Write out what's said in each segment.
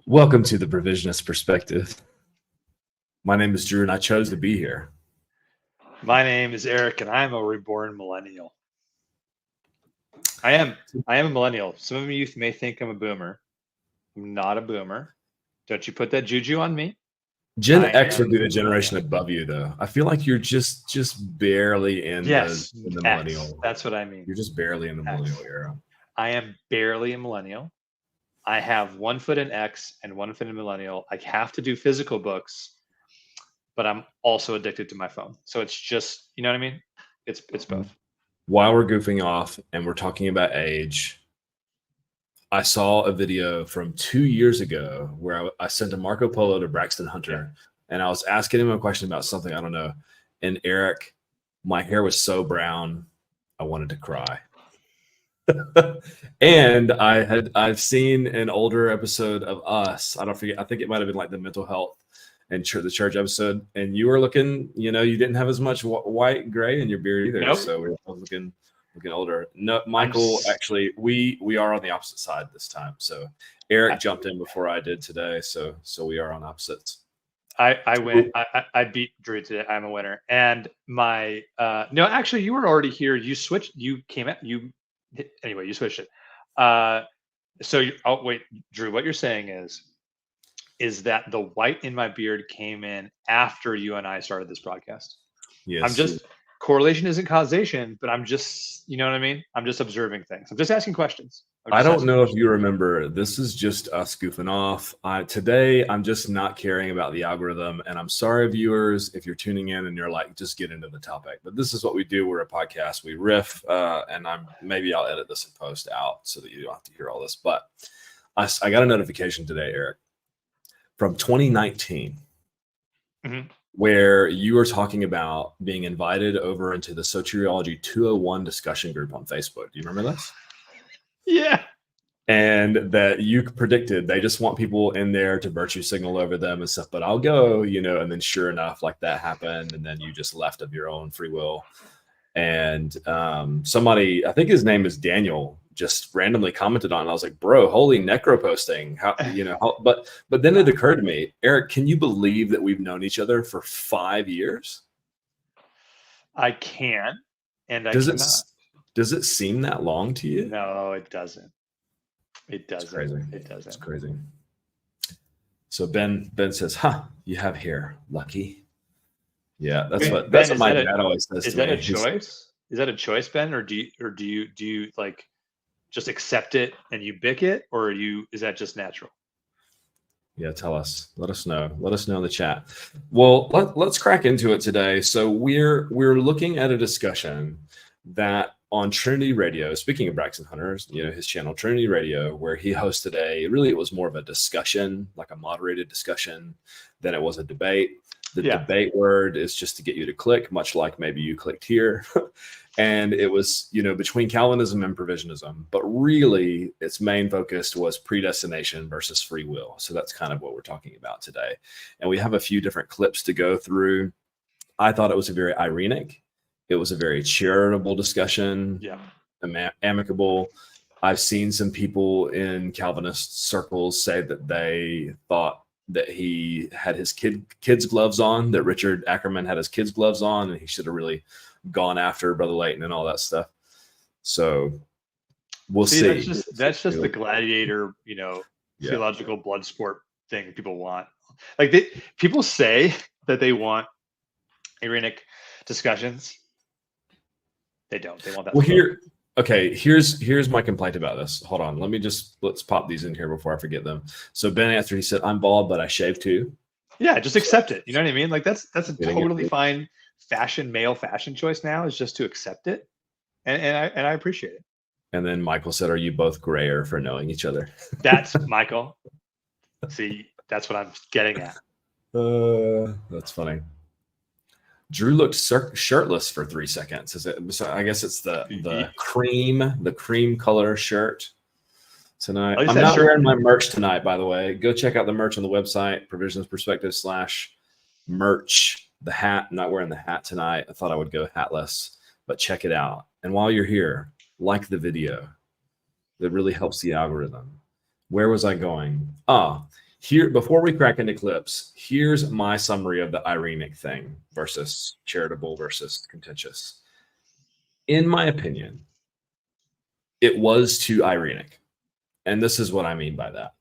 Welcome to the Provisionist Perspective. My name is Drew, and I chose to be here. My name is Eric, and I'm a reborn millennial. I am a millennial. Some of you may think I'm a boomer. I'm not a boomer. Don't you put that juju on me? Gen X would be the generation above you, though. I feel like you're just barely in the millennial. That's what I mean. You're just barely in the millennial era. I am barely a millennial. I have 1 foot in X and 1 foot in millennial. I have to do physical books, but I'm also addicted to my phone. So it's just, you know what I mean? It's both. While we're goofing off and we're talking about age, I saw a video from 2 years ago where I sent a Marco Polo to Braxton Hunter, and I was asking him a question about something, I don't know. And Eric, my hair was so brown, I wanted to cry. And I've seen an older episode of Us. I think it might have been like the mental health and the church episode. And you were looking, you didn't have as much white gray in your beard either. Nope. So we were looking older. No, Michael, actually, we are on the opposite side this time. So Eric jumped in before I did today. So we are on opposites. I win. I beat Drew today. I'm a winner. And my no, actually, you were already here. You switched. You came out. You switched it. Wait, Drew. What you're saying is that the white in my beard came in after you and I started this broadcast. Yes. Correlation isn't causation, but I'm just, you know what I mean? I'm just observing things. I'm just asking questions. I don't know if you remember, this is just us goofing off. Today, I'm just not caring about the algorithm. And I'm sorry, viewers, if you're tuning in and you're like, just get into the topic. But this is what we do. We're a podcast. We riff, and maybe I'll edit this and post out so that you don't have to hear all this. But I got a notification today, Eric, from 2019. Mm-hmm. Where you were talking about being invited over into the Soteriology 201 discussion group on Facebook. Do you remember this? Yeah. And that you predicted they just want people in there to virtue signal over them and stuff, but I'll go, and then sure enough, like that happened. And then you just left of your own free will. And somebody, I think his name is Daniel, just randomly commented on it. I was like, bro, holy necro posting. But then it occurred to me, Eric, can you believe that we've known each other for 5 years? I can, and I cannot. Does it seem that long to you? No, it doesn't. It doesn't. It's crazy. It doesn't. It's crazy. So Ben says, you have hair, lucky. Yeah, that's what my dad always says to me. Is that a choice? Is that a choice, Ben, or do you like just accept it and you bick it, or is that just natural? Yeah, tell us. Let us know. Let us know in the chat. Well, let's crack into it today. So we're looking at a discussion that on Trinity Radio, speaking of Braxton Hunter's, his channel Trinity Radio, where he hosted it was more of a discussion, like a moderated discussion, than it was a debate. The debate word is just to get you to click, much like maybe you clicked here. And it was, between Calvinism and Provisionism, but really its main focus was predestination versus free will. So that's kind of what we're talking about today. And we have a few different clips to go through. I thought it was a very ironic. It was a very charitable discussion, amicable. I've seen some people in Calvinist circles say that they thought that he had his kids' gloves on, that Richard Ackerman had his kids' gloves on, and he should have really gone after Brother Leighton and all that stuff. So we'll see. That's just the gladiator, theological blood sport thing people want. Like people say that they want ironic discussions. They don't. They want that. Well, here's my complaint about this. Hold on. Let's pop these in here before I forget them. So Ben answered, he said, I'm bald, but I shave too. Yeah, just accept it. You know what I mean? Like that's a totally fine male fashion choice now, is just to accept it. And I appreciate it. And then Michael said, are you both grayer for knowing each other? That's Michael. See, that's what I'm getting at. That's funny. Drew looked shirtless for 3 seconds. I guess it's the cream color shirt tonight. I'm not wearing my merch tonight, by the way. Go check out the merch on the website, Provisions Perspective/merch. The hat. I'm not wearing the hat tonight. I thought I would go hatless, but check it out. And while you're here, like the video. That really helps the algorithm. Where was I going? Here, before we crack into clips, here's my summary of the irenic thing versus charitable versus contentious. In my opinion, it was too irenic. And this is what I mean by that.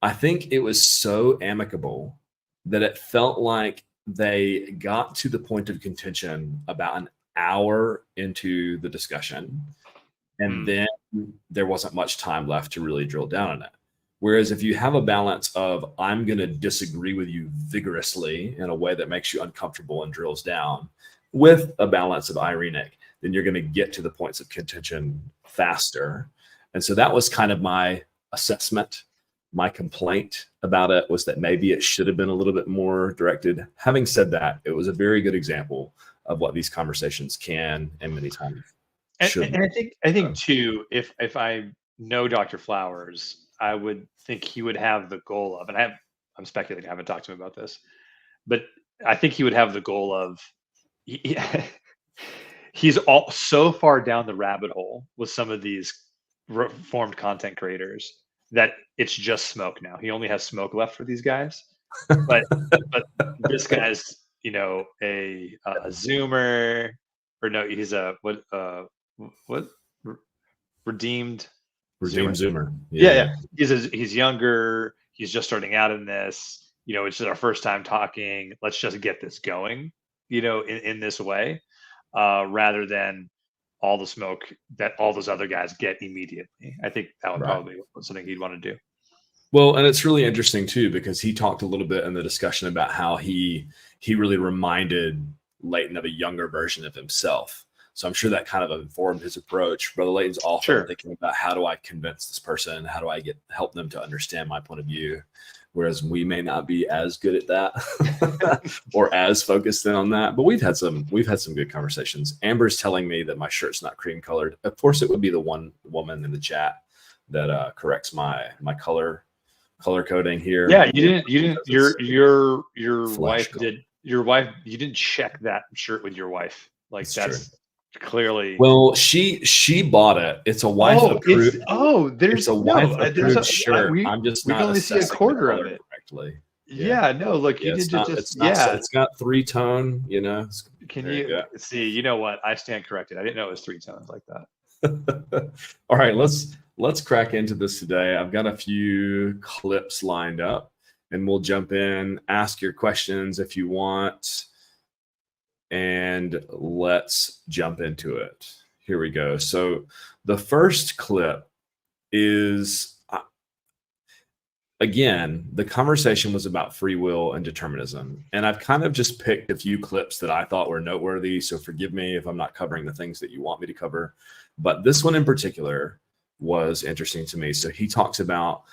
I think it was so amicable that it felt like they got to the point of contention about an hour into the discussion, and then there wasn't much time left to really drill down on it. Whereas if you have a balance of, I'm going to disagree with you vigorously in a way that makes you uncomfortable and drills down, with a balance of irenic, then you're going to get to the points of contention faster. And so that was kind of my assessment. My complaint about it was that maybe it should have been a little bit more directed. Having said that, it was a very good example of what these conversations can and many times should. And I think too, if I know Dr. Flowers, I would think he would have the goal of, and I'm speculating, I haven't talked to him about this, but I think he would have the goal of, he's all so far down the rabbit hole with some of these reformed content creators that it's just smoke now. He only has smoke left for these guys. But this guy's, a Zoomer, or no, he's a what redeemed Zoomer. Yeah. He's younger. He's just starting out in this. It's just our first time talking. Let's just get this going. In this way, rather than all the smoke that all those other guys get immediately. I think that would probably be something he'd want to do. Well, and it's really interesting too, because he talked a little bit in the discussion about how he really reminded Leighton of a younger version of himself. So I'm sure that kind of informed his approach. Brother Leighton's often thinking about, how do I convince this person? How do I help them to understand my point of view? Whereas we may not be as good at that or as focused in on that. But we've had some good conversations. Amber's telling me that my shirt's not cream colored. Of course, it would be the one woman in the chat that corrects my color coding here. Yeah, you didn't. Your wife did. Your wife, you didn't check that shirt with your wife. Like that's true. Clearly. Well, she bought it. It's a wife approved. There's a wife approved shirt. I'm just we not only see a quarter of it correctly. Yeah, no, look, you did it's got 3-tone. Can you see? You know what? I stand corrected. I didn't know it was 3 tones like that. All right, let's crack into this today. I've got a few clips lined up, and we'll jump in. Ask your questions if you want. And let's jump into it. Here we go. So the first clip is, again, the conversation was about free will and determinism. And I've kind of just picked a few clips that I thought were noteworthy. So forgive me if I'm not covering the things that you want me to cover. But this one in particular was interesting to me. So he talks about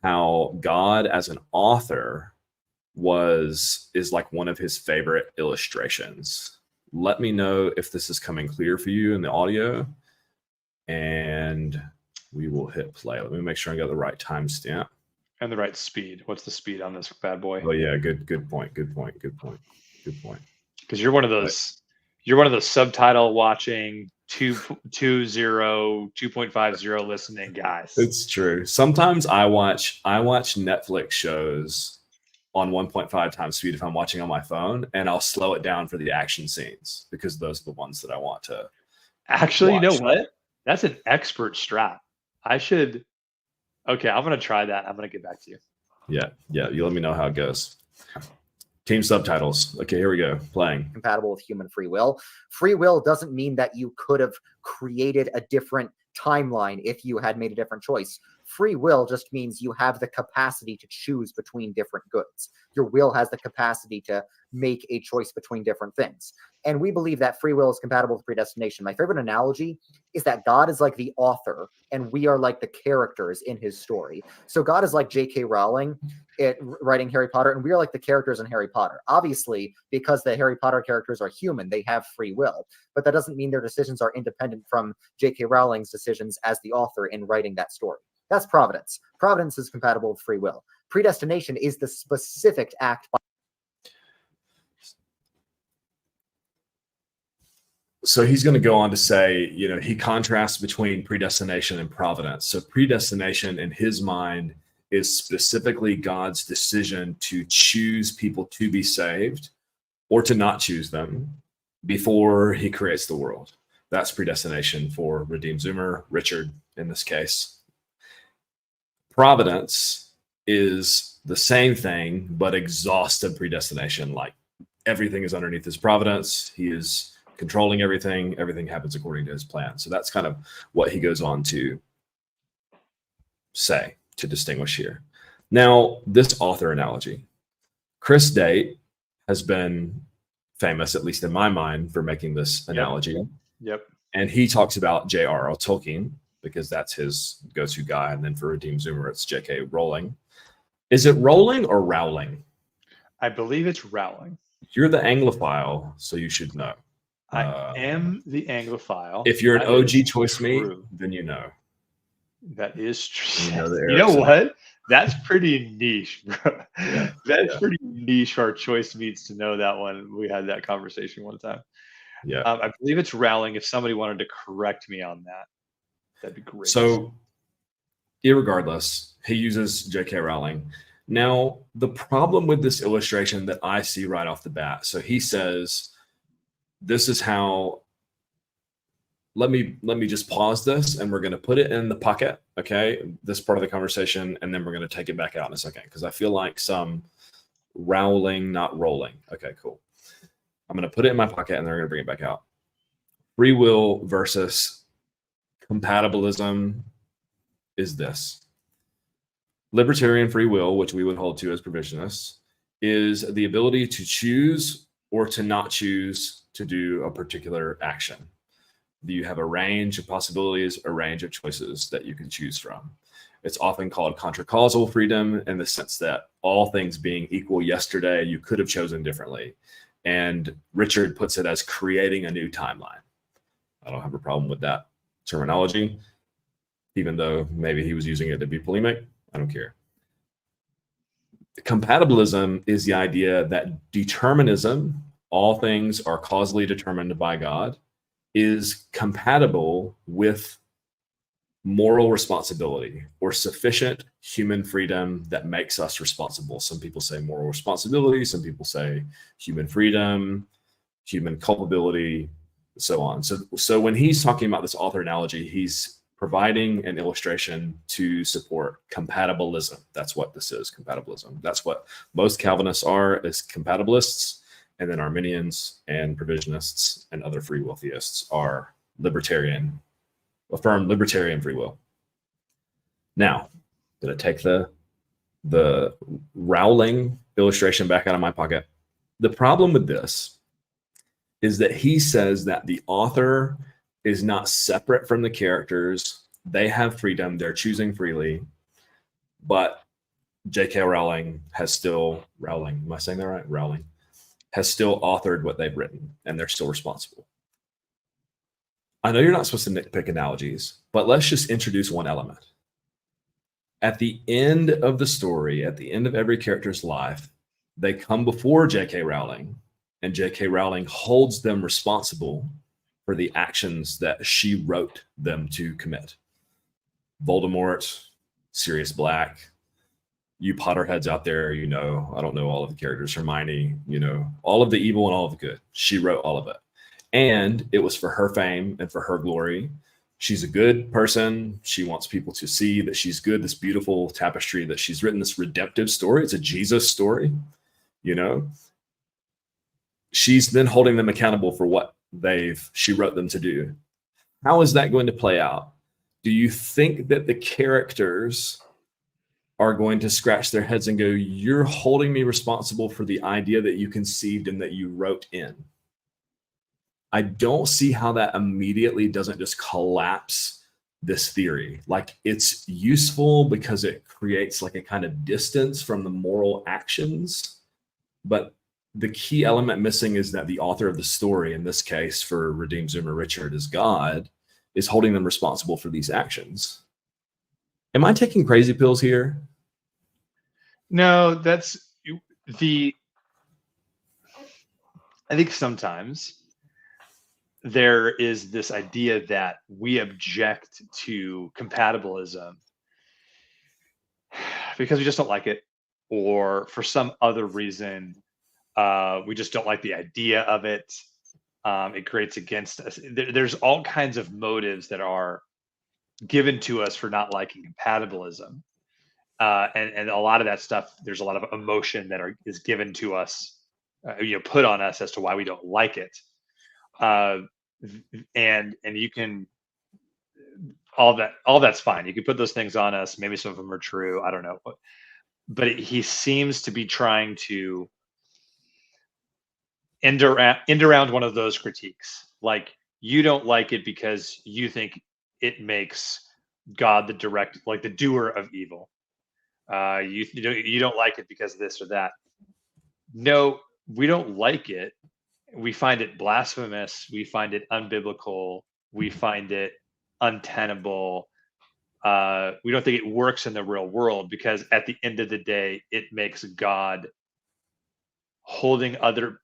how God as an author is like one of his favorite illustrations. Let me know if this is coming clear for you in the audio, and we will hit play. Let me make sure I got the right timestamp and the right speed. What's the speed on this bad boy? Oh yeah, good point. Because you're one of those subtitle watching 2.50 listening guys. It's true. Sometimes I watch Netflix shows on 1.5 times speed if I'm watching on my phone, and I'll slow it down for the action scenes because those are the ones that I want to actually watch. You know what? That's an expert strat. Okay, I'm going to try that. I'm going to get back to you. Yeah. You let me know how it goes. Team subtitles. Okay, here we go. Playing. Compatible with human free will. Free will doesn't mean that you could have created a different timeline if you had made a different choice. Free will just means you have the capacity to choose between different goods. Your will has the capacity to make a choice between different things. And we believe that free will is compatible with predestination. My favorite analogy is that God is like the author and we are like the characters in his story. So God is like J.K. Rowling writing Harry Potter, and we are like the characters in Harry Potter. Obviously, because the Harry Potter characters are human, they have free will. But that doesn't mean their decisions are independent from J.K. Rowling's decisions as the author in writing that story. That's providence. Providence is compatible with free will. Predestination is the specific act. so he's going to go on to say, he contrasts between predestination and providence. So predestination in his mind is specifically God's decision to choose people to be saved or to not choose them before he creates the world. That's predestination for Redeemed Zoomer, Richard in this case. Providence is the same thing, but exhaustive predestination. Like everything is underneath his providence. He is controlling everything. Everything happens according to his plan. So that's kind of what he goes on to say, to distinguish here. Now, this author analogy, Chris Date has been famous, at least in my mind, for making this analogy. Yep. And he talks about J.R.R. Tolkien because that's his go-to guy. And then for Redeemed Zoomer, it's J.K. Rowling. Is it Rowling or Rowling? I believe it's Rowling. You're the Anglophile, so you should know. I am the Anglophile. If you're an OG choice meat, then you know. That is true. You know what? That's pretty niche, bro. Yeah. That's pretty niche for our choice meats to know that one. We had that conversation one time. Yeah. I believe it's Rowling. If somebody wanted to correct me on that, that'd be great. So, irregardless, he uses J.K. Rowling. Now, the problem with this illustration that I see right off the bat, so he says, this is how, let me just pause this and we're going to put it in the pocket, okay, this part of the conversation, and then we're going to take it back out in a second because I feel like some Rowling, not rolling. Okay, cool. I'm going to put it in my pocket and then we're going to bring it back out. Free will versus compatibilism is this. Libertarian free will, which we would hold to as provisionists, is the ability to choose or to not choose to do a particular action. You have a range of possibilities, a range of choices that you can choose from. It's often called contra-causal freedom in the sense that all things being equal yesterday, you could have chosen differently. And Richard puts it as creating a new timeline. I don't have a problem with that terminology, even though maybe he was using it to be polemic. I don't care. Compatibilism is the idea that determinism, all things are causally determined by God, is compatible with moral responsibility or sufficient human freedom that makes us responsible. Some people say moral responsibility, some people say human freedom, human culpability, so on. So when he's talking about this author analogy, he's providing an illustration to support compatibilism. That's what this is, compatibilism. That's what most Calvinists are, as compatibilists, and then Arminians and provisionists and other free will theists are libertarian, affirm libertarian free will. Now, I'm going to take the Rowling illustration back out of my pocket. The problem with this is that he says that the author is not separate from the characters. They have freedom. They're choosing freely. But J.K. Rowling has still, Rowling, am I saying that right? Rowling has still authored what they've written, and they're still responsible. I know you're not supposed to nitpick analogies, but let's just introduce one element. At the end of the story, at the end of every character's life, they come before J.K. Rowling, and J.K. Rowling holds them responsible for the actions that she wrote them to commit. Voldemort, Sirius Black, you Potterheads out there, I don't know all of the characters, Hermione, all of the evil and all of the good. She wrote all of it. And it was for her fame and for her glory. She's a good person. She wants people to see that she's good, this beautiful tapestry that she's written, this redemptive story. It's a Jesus story, She's then holding them accountable for what she wrote them to do. How is that going to play out? Do you think that the characters are going to scratch their heads and go, you're holding me responsible for the idea that you conceived and that you wrote in? I don't see how that immediately doesn't just collapse this theory. Like, it's useful because it creates like a kind of distance from the moral actions, but the key element missing is that the author of the story, in this case for Redeemed Zoomer Richard, is God, is holding them responsible for these actions. Am I taking crazy pills here? No, I think sometimes there is this idea that we object to compatibilism because we just don't like it, or for some other reason, we just don't like the idea of it. It creates against us. There's all kinds of motives that are given to us for not liking compatibilism. And a lot of that stuff, there's a lot of emotion that is given to us, put on us as to why we don't like it. And you can, all that's fine. You can put those things on us. Maybe some of them are true. I don't know. But he seems to be trying to end around one of those critiques. Like, you don't like it because you think it makes God the doer of evil. You don't like it because of this or that. No, we don't like it. We find it blasphemous. We find it unbiblical. We find it untenable. We don't think it works in the real world, because at the end of the day, it makes God holding other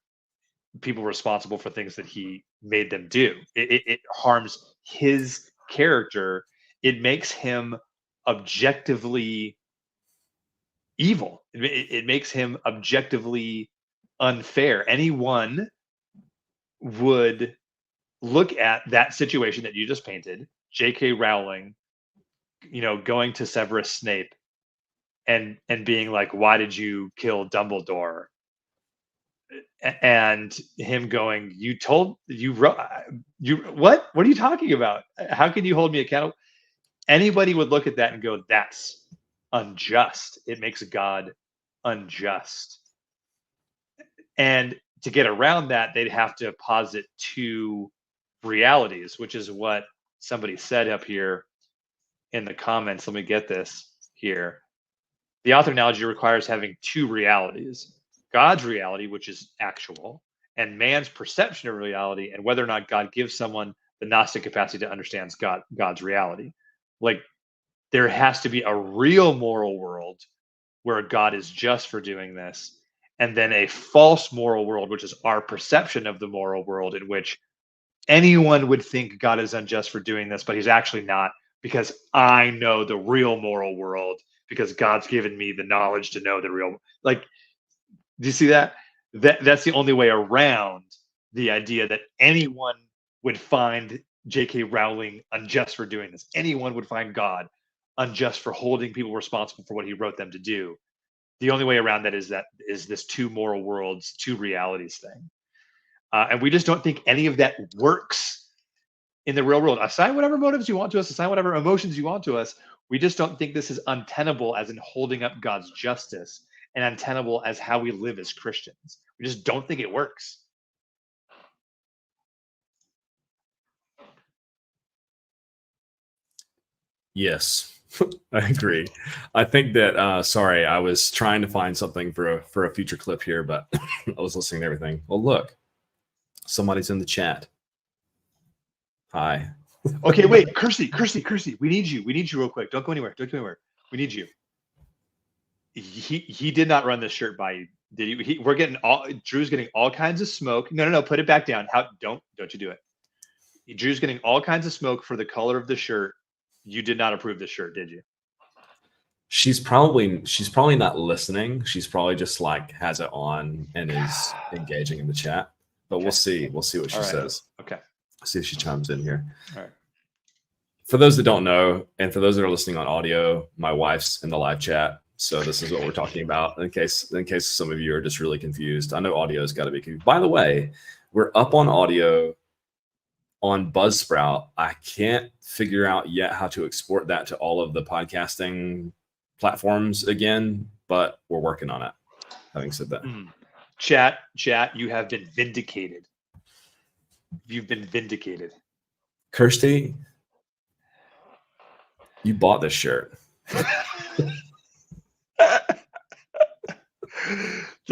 people responsible for things that he made them do. It harms his character. It makes him objectively evil. It makes him objectively unfair. Anyone would look at that situation that you just painted, J.K. Rowling, going to Severus Snape and being like, "Why did you kill Dumbledore?" And him going, what are you talking about? How can you hold me accountable? Anybody would look at that and go, that's unjust. It makes God unjust. And to get around that, they'd have to posit two realities, which is what somebody said up here in the comments. Let me get this here. The author analogy requires having two realities: God's reality, which is actual, and man's perception of reality, and whether or not God gives someone the Gnostic capacity to understand God's reality. Like, there has to be a real moral world where God is just for doing this, and then a false moral world, which is our perception of the moral world, in which anyone would think God is unjust for doing this, but he's actually not, because I know the real moral world, because God's given me the knowledge to know the real. Like, do you see that? That's the only way around the idea that anyone would find J.K. Rowling unjust for doing this. Anyone would find God unjust for holding people responsible for what he wrote them to do. The only way around that is this two moral worlds, two realities thing. And we just don't think any of that works in the real world. Assign whatever motives you want to us, assign whatever emotions you want to us. We just don't think this is untenable as in holding up God's justice, and untenable as how we live as Christians. We just don't think it works. Yes, I agree. I think that, sorry, I was trying to find something for a future clip here, but I was listening to everything. Well, look, somebody's in the chat. Hi. Okay, wait, Kirsty, we need you real quick. Don't go anywhere. We need you. He did not run this shirt by you, did he? Drew's getting all kinds of smoke. No, put it back down. Don't you do it. Drew's getting all kinds of smoke for the color of the shirt. You did not approve this shirt, did you? She's probably not listening. She's probably just has it on and is engaging in the chat. But okay. We'll see what she says. Okay. See if she chimes in here. All right. For those that don't know, and for those that are listening on audio, my wife's in the live chat. So this is what we're talking about, in case some of you are just really confused. I know audio's got to be confused. By the way, we're up on audio on Buzzsprout. I can't figure out yet how to export that to all of the podcasting platforms again, but we're working on it. Having said that. Chat, you have been vindicated. You've been vindicated. Kirsty, you bought this shirt.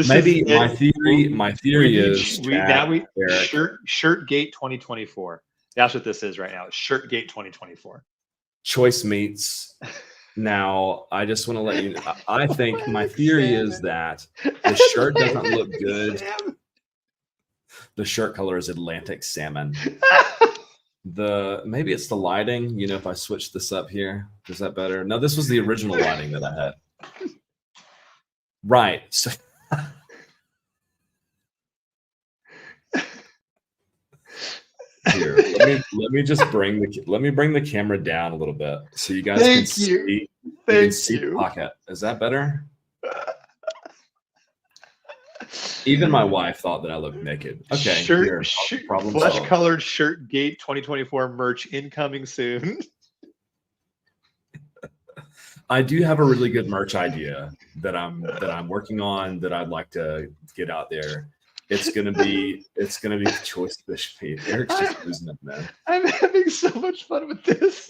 Maybe my theory is Shirtgate 2024. That's what this is right now. Shirtgate 2024. Choice meats. Now, I just want to let you know, I think my theory is that the shirt doesn't look good. The shirt color is Atlantic salmon. Maybe it's the lighting. You know, if I switch this up here, is that better? No, this was the original lighting that I had. Right. So here, let me just bring the camera down a little bit so you guys can see. The pocket. Is that better? Even my wife thought that I looked naked. Okay. Flesh-colored shirt gate 2024 merch incoming soon. I do have a really good merch idea that I'm working on that I'd like to get out there. It's gonna be choice fish meat. Eric's just losing it, man. I'm having so much fun with this.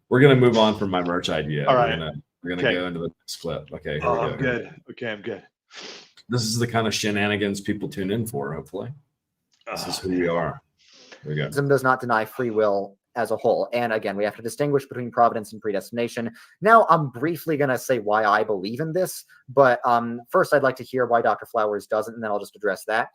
We're gonna move on from my merch idea. All right. We're gonna go into the next clip. Okay, here we go. I'm good. Okay, I'm good. This is the kind of shenanigans people tune in for, hopefully. This is who we are. Here we go. Determinism does not deny free will as a whole. And again, we have to distinguish between providence and predestination. Now, I'm briefly going to say why I believe in this, but first I'd like to hear why Dr. Flowers doesn't, and then I'll just address that.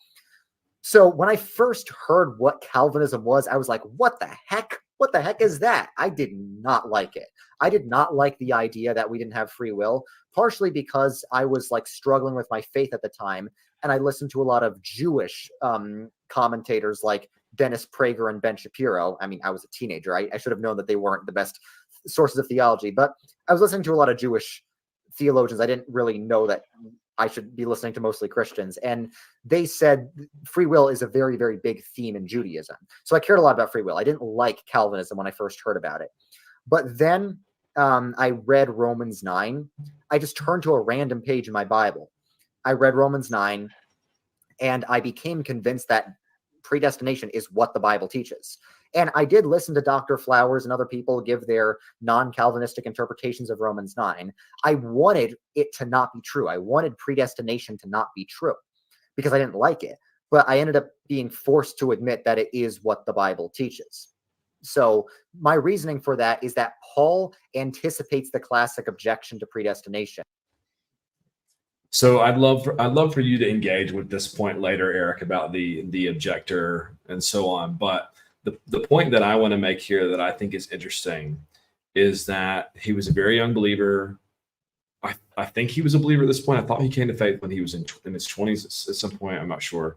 So when I first heard what Calvinism was, I was like, what the heck? What the heck is that? I did not like it. I did not like the idea that we didn't have free will, partially because I was like struggling with my faith at the time. And I listened to a lot of Jewish commentators like Dennis Prager and Ben Shapiro. I mean, I was a teenager. I should have known that they weren't the best sources of theology, but I was listening to a lot of Jewish theologians. I didn't really know that I should be listening to mostly Christians. And they said free will is a very, very big theme in Judaism. So I cared a lot about free will. I didn't like Calvinism when I first heard about it. But then I read Romans 9. I just turned to a random page in my Bible. I read Romans 9, and I became convinced that predestination is what the Bible teaches. And I did listen to Dr. Flowers and other people give their non-Calvinistic interpretations of Romans 9. I wanted it to not be true. I wanted predestination to not be true because I didn't like it. But I ended up being forced to admit that it is what the Bible teaches. So my reasoning for that is that Paul anticipates the classic objection to predestination. So I'd love for you to engage with this point later, Eric, about the objector and so on. But the point that I want to make here that I think is interesting is that he was a very young believer. I think he was a believer at this point. I thought he came to faith when he was in his 20s at some point. I'm not sure.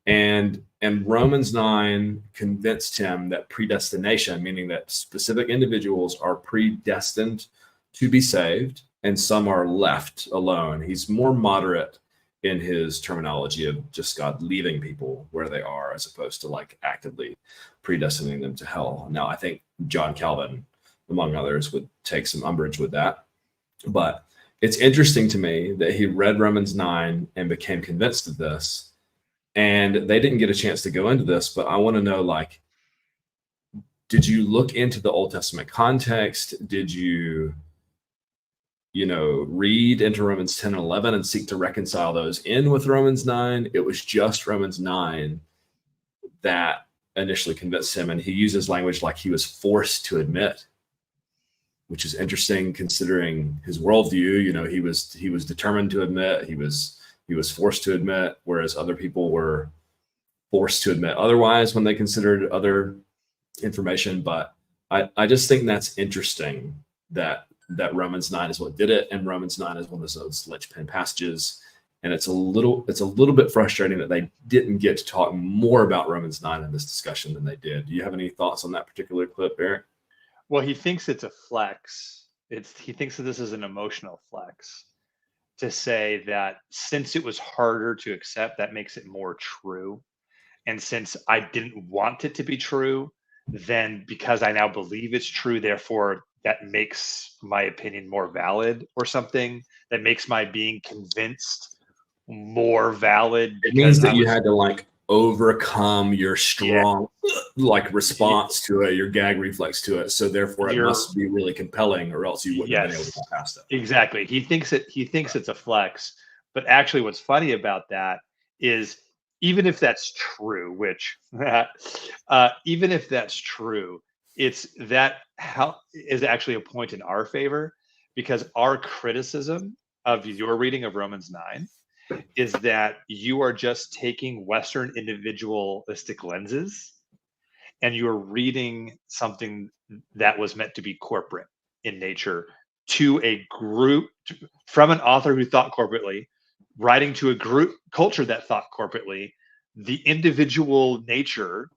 And Romans 9 convinced him that predestination, meaning that specific individuals are predestined to be saved and some are left alone. He's more moderate in his terminology of just God leaving people where they are as opposed to like actively predestining them to hell. Now, I think John Calvin, among others, would take some umbrage with that. But it's interesting to me that he read Romans 9 and became convinced of this. And they didn't get a chance to go into this, but I want to know, like, did you look into the Old Testament context? Did you read into Romans 10 and 11 and seek to reconcile those in with Romans 9? It was just Romans 9 that initially convinced him. And he uses language like he was forced to admit, which is interesting considering his worldview. He was determined to admit, he was forced to admit, whereas other people were forced to admit otherwise when they considered other information. But I just think that's interesting that Romans 9 is what did it, and Romans 9 is one of those linchpin passages. And it's a little bit frustrating that they didn't get to talk more about Romans 9 in this discussion than they did. Do you have any thoughts on that particular clip, Eric? Well, he thinks it's a flex. He thinks that this is an emotional flex to say that since it was harder to accept, that makes it more true. And since I didn't want it to be true, then because I now believe it's true, therefore that makes my opinion more valid or something, that makes my being convinced more valid. It means that you had to like overcome your strong like response to it, your gag reflex to it. So therefore it must be really compelling or else you wouldn't have been able to go past it. Exactly. He thinks it's a flex, but actually what's funny about that is even if that's true, which even if that's true, it's that is actually a point in our favor, because our criticism of your reading of Romans 9 is that you are just taking Western individualistic lenses and you're reading something that was meant to be corporate in nature to a group, from an author who thought corporately, writing to a group culture that thought corporately. The individual nature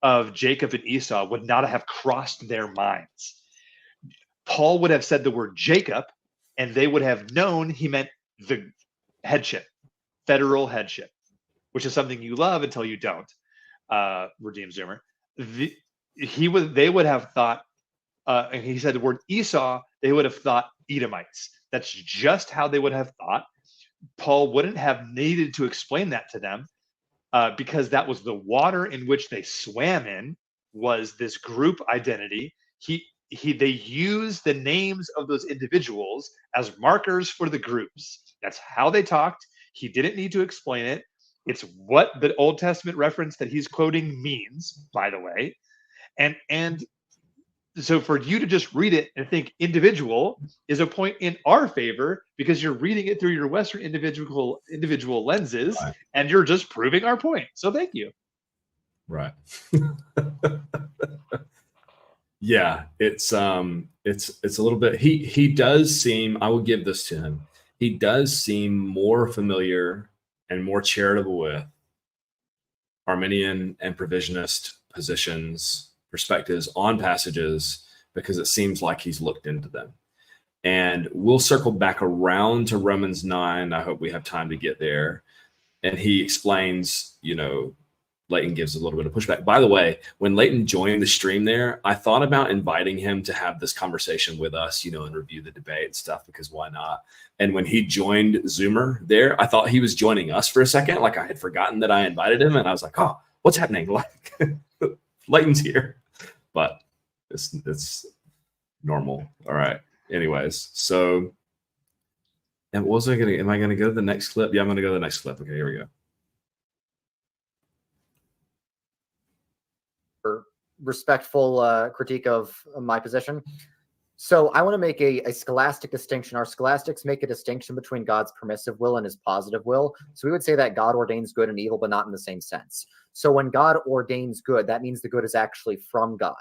of Jacob and Esau would not have crossed their minds. Paul would have said the word Jacob, and they would have known he meant the headship, federal headship, which is something you love until you don't. Redeem Zoomer. They would have thought, and he said the word Esau, they would have thought Edomites. That's just how they would have thought. Paul wouldn't have needed to explain that to them because that was the water in which they swam in, was this group identity. They used the names of those individuals as markers for the groups. That's how they talked. He didn't need to explain it. It's what the Old Testament reference that he's quoting means, by the way. And so for you to just read it and think individual is a point in our favor because you're reading it through your Western individual lenses, right, and you're just proving our point. So thank you. Right. Yeah, it's a little bit. He does seem, I will give this to him, he does seem more familiar and more charitable with Arminian and provisionist perspectives on passages, because it seems like he's looked into them. And we'll circle back around to Romans 9. I hope we have time to get there. And he explains, Leighton gives a little bit of pushback. By the way, when Leighton joined the stream there, I thought about inviting him to have this conversation with us, and review the debate and stuff, because why not? And when he joined Zoomer there, I thought he was joining us for a second. Like I had forgotten that I invited him, and I was like, oh, what's happening? Like Leighton's here, but it's normal. All right. Anyways, so, and what was I am I going to go to the next clip? Yeah, I'm going to go to the next clip. Okay, here we go. Respectful critique of my position. So I want to make a scholastic distinction. Our scholastics make a distinction between God's permissive will and his positive will. So we would say that God ordains good and evil, but not in the same sense. So when God ordains good, that means the good is actually from God.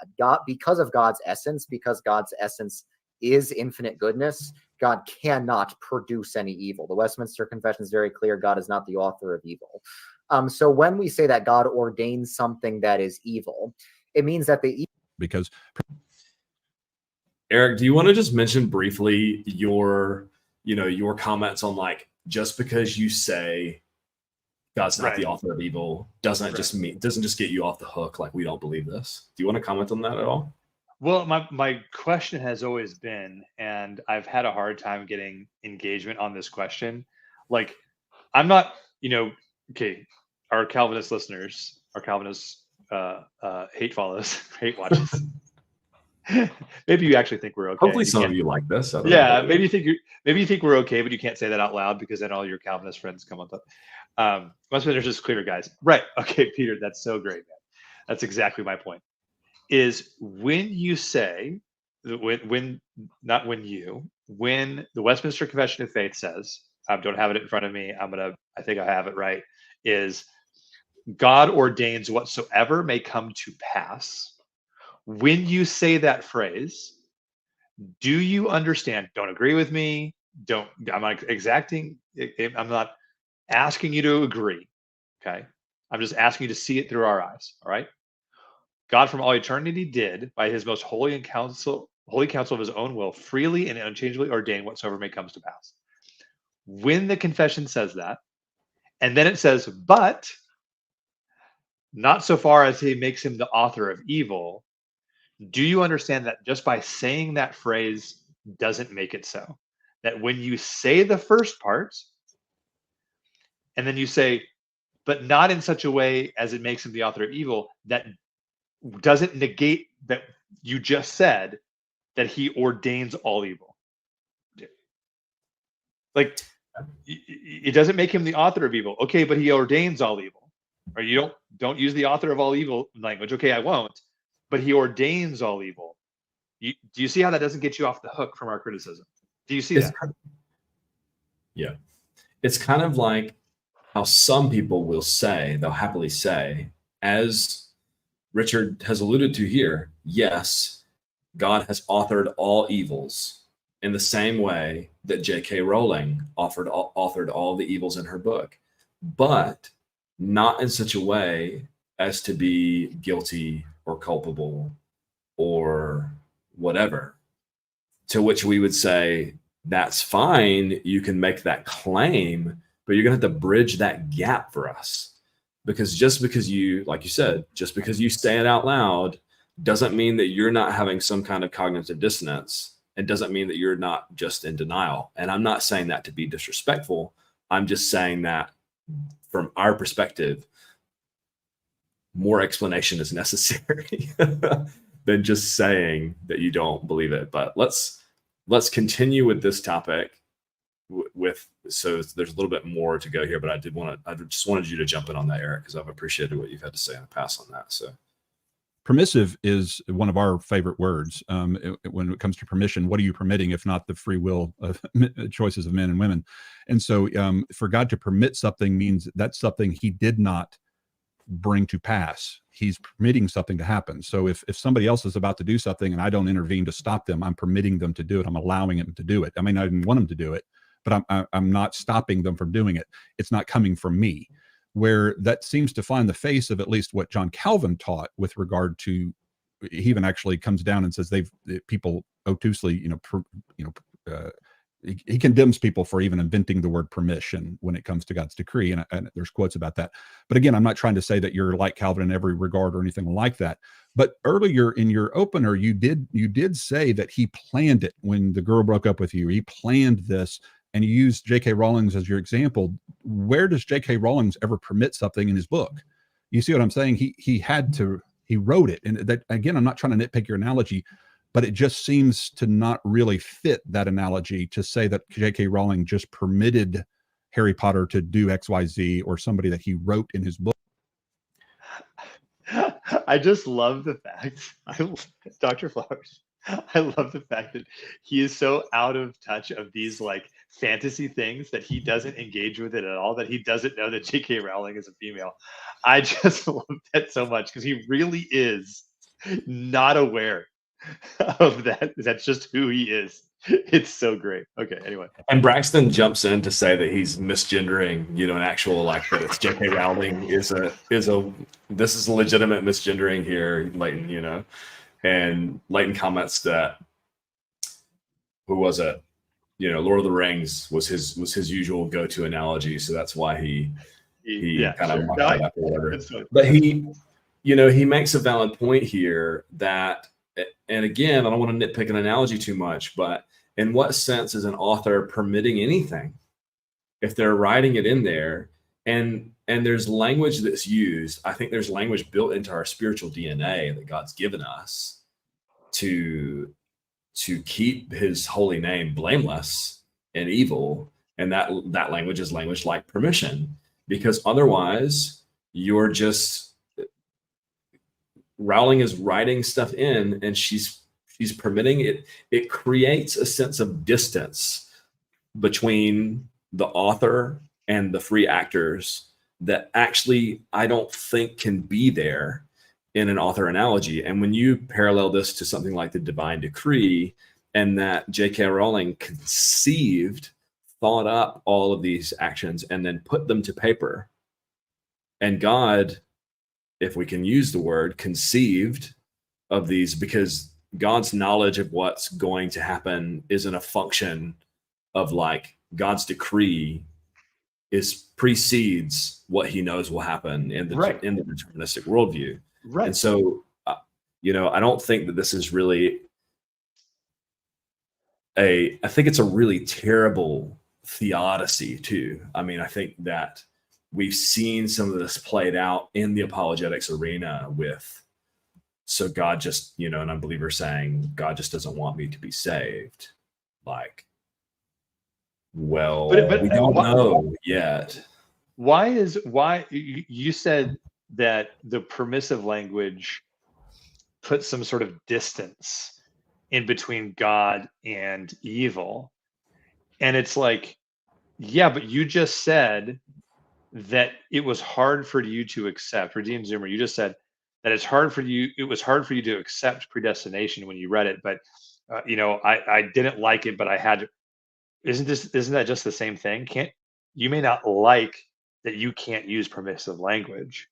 Because of God's essence, because God's essence is infinite goodness, God cannot produce any evil. The Westminster Confession is very clear. God is not the author of evil. So when we say that God ordains something that is evil, it means that because Eric, do you want to just mention briefly your comments on, like, just because you say God's not the author of evil doesn't just get you off the hook, like we don't believe this? Do you want to comment on that at all? Well, my question has always been, and I've had a hard time getting engagement on this question. Like, I'm not, okay, our Calvinist listeners, our Calvinist hate watches. Maybe you actually think we're okay. Hopefully some of you like this. Yeah, maybe you think we're okay, but you can't say that out loud because then all your Calvinist friends come on top. Westminster's just clear, guys. Right. Okay, Peter, that's so great, man. That's exactly my point. Is when you say, when the Westminster Confession of Faith says, I don't have it in front of me, I think I have it right, is God ordains whatsoever may come to pass. When you say that phrase, do you understand? Don't agree with me. I'm not exacting. I'm not asking you to agree. Okay. I'm just asking you to see it through our eyes. All right. God from all eternity did, by his most holy counsel of his own will, freely and unchangeably ordain whatsoever may come to pass. When the confession says that, and then it says, but not so far as he makes him the author of evil, do you understand that just by saying that phrase doesn't make it so? That when you say the first part, and then you say, but not in such a way as it makes him the author of evil, that doesn't negate that you just said that he ordains all evil. Like, it doesn't make him the author of evil. Okay, but he ordains all evil. Or you don't use the author of all evil language. Okay, I won't. But he ordains all evil. Do you see how that doesn't get you off the hook from our criticism? Do you see that? Yeah. it's kind of like how some people will say, they'll happily say, as Richard has alluded to here, yes, God has authored all evils in the same way that J.K. Rowling authored all the evils in her book, but not in such a way as to be guilty or culpable or whatever. To which we would say, that's fine, you can make that claim, but you're going to have to bridge that gap for us. Because just because you, like you said, just because you say it out loud doesn't mean that you're not having some kind of cognitive dissonance. It doesn't mean that you're not just in denial. And I'm not saying that to be disrespectful. I'm just saying that from our perspective, more explanation is necessary than just saying that you don't believe it. But let's continue with this topic. So there's a little bit more to go here, but I just wanted you to jump in on that, Eric, because I've appreciated what you've had to say in the past on that. So permissive is one of our favorite words. When it comes to permission, what are you permitting if not the free will of choices of men and women? And so for God to permit something means that's something he did not bring to pass. He's permitting something to happen. So if somebody else is about to do something and I don't intervene to stop them, I'm permitting them to do it. I'm allowing them to do it. I mean, I didn't want them to do it, but I'm not stopping them from doing it. It's not coming from me. Where that seems to find the face of at least what John Calvin taught with regard to, he even actually comes down and says people obtusely, he condemns people for even inventing the word permission when it comes to God's decree. And there's quotes about that. But again, I'm not trying to say that you're like Calvin in every regard or anything like that. But earlier in your opener, you did say that he planned it when the girl broke up with you. He planned this, and you used J.K. Rowling as your example. Where does J.K. Rowling ever permit something in his book? You see what I'm saying? He wrote it. And that, again, I'm not trying to nitpick your analogy, but it just seems to not really fit that analogy to say that J.K. Rowling just permitted Harry Potter to do X, Y, Z, or somebody that he wrote in his book. I just love the fact, Dr. Flowers, I love the fact that he is so out of touch of these like fantasy things that he doesn't engage with it at all, that he doesn't know that J.K. Rowling is a female. I just love that so much because he really is not aware of that. That's just who he is. It's so great. Okay, anyway. And Braxton jumps in to say that he's misgendering, an actual that it's J.K. Rowling this is a legitimate misgendering here, Leighton, and Leighton comments that, who was it? Lord of the Rings was his usual go-to analogy, so that's why he kind of mocked that up or whatever. But he makes a valid point here that, and again, I don't want to nitpick an analogy too much, but in what sense is an author permitting anything if they're writing it in there? And there's language that's used. I think there's language built into our spiritual DNA that God's given us to keep his holy name blameless and evil. And that language is language like permission, because otherwise you're just, Rowling is writing stuff in and she's permitting it. It creates a sense of distance between the author and the free actors that actually I don't think can be there in an author analogy. And when you parallel this to something like the divine decree, and that J.K. Rowling thought up all of these actions and then put them to paper, and God, if we can use the word, conceived of these, because God's knowledge of what's going to happen isn't a function of God's decree precedes what he knows will happen in the deterministic worldview. Right. And so, I don't think that this is really I think it's a really terrible theodicy too. I mean, I think that we've seen some of this played out in the apologetics arena so God just, an unbeliever saying, God just doesn't want me to be saved. We don't know yet. Why you said that the permissive language puts some sort of distance in between God and evil. And it's like, Yeah, but you just said that it was hard for you to accept. Redeemed Zoomer, you just said that it was hard for you to accept predestination when you read it, but I didn't like it, but I had to. Isn't that just the same thing? You may not like that you can't use permissive language,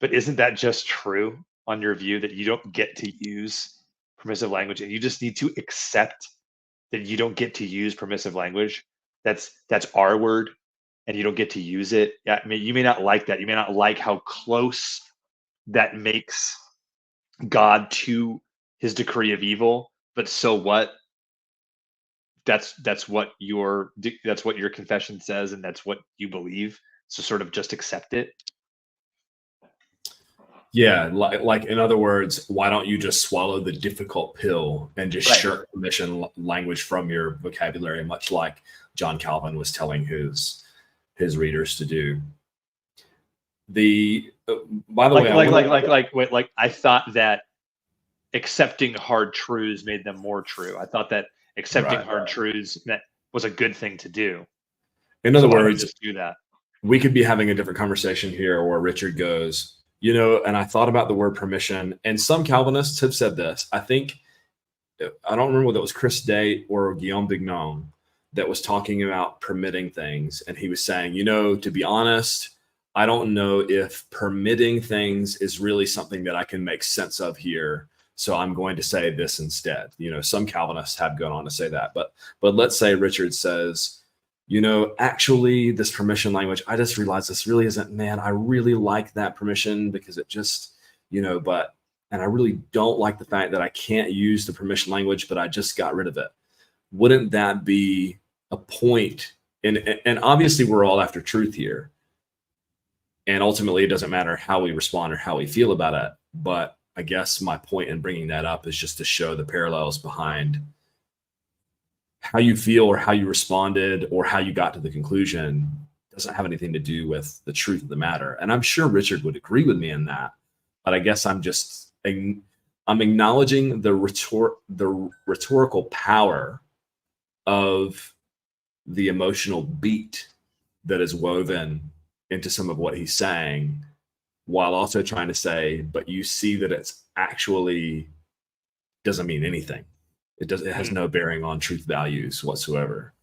but isn't that just true on your view that you don't get to use permissive language and you just need to accept that you don't get to use permissive language? That's our word and you don't get to use it. I mean, you may not like that. You may not like how close that makes God to his decree of evil, but so what? That's what your confession says, and that's what you believe. So sort of just accept it. Yeah, like in other words, why don't you just swallow the difficult pill and just shirk permission language from your vocabulary, much like John Calvin was telling his readers to do. By the way, I thought that accepting hard truths made them more true. I thought that accepting hard truths that was a good thing to do. In other words, just do that. We could be having a different conversation here where Richard goes, and I thought about the word permission, and some Calvinists have said this. I don't remember whether it was Chris Day or Guillaume Bignon that was talking about permitting things. And he was saying, to be honest, I don't know if permitting things is really something that I can make sense of here. So I'm going to say this instead. Some Calvinists have gone on to say that, but let's say Richard says, actually this permission language, I just realized this really isn't, man, I really like that permission because it just, and I really don't like the fact that I can't use the permission language, but I just got rid of it. Wouldn't that be a point? And obviously we're all after truth here. And ultimately it doesn't matter how we respond or how we feel about it. But I guess my point in bringing that up is just to show the parallels behind how you feel or how you responded or how you got to the conclusion doesn't have anything to do with the truth of the matter. And I'm sure Richard would agree with me in that, but I guess I'm acknowledging the rhetorical power of the emotional beat that is woven into some of what he's saying, while also trying to say, but you see that it's actually doesn't mean anything. It has no bearing on truth values whatsoever.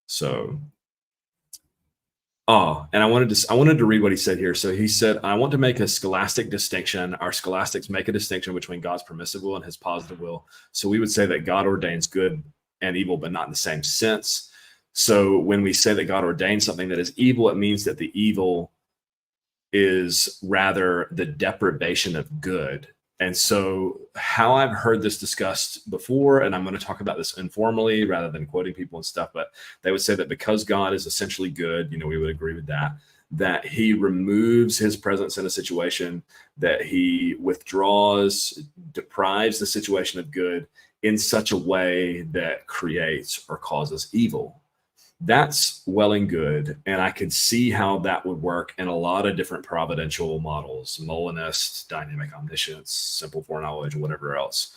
So, and I wanted to read what he said here. So he said, I want to make a scholastic distinction. Our scholastics make a distinction between God's permissive will and his positive will. So we would say that God ordains good and evil, but not in the same sense. So when we say that God ordains something that is evil, it means that the evil is rather the deprivation of good. And so how I've heard this discussed before, and I'm going to talk about this informally rather than quoting people and stuff, but they would say that because God is essentially good, we would agree with that he removes his presence in a situation, that he withdraws, deprives the situation of good in such a way that creates or causes evil. That's well and good, and I could see how that would work in a lot of different providential models, Molinist, dynamic omniscience, simple foreknowledge, whatever else.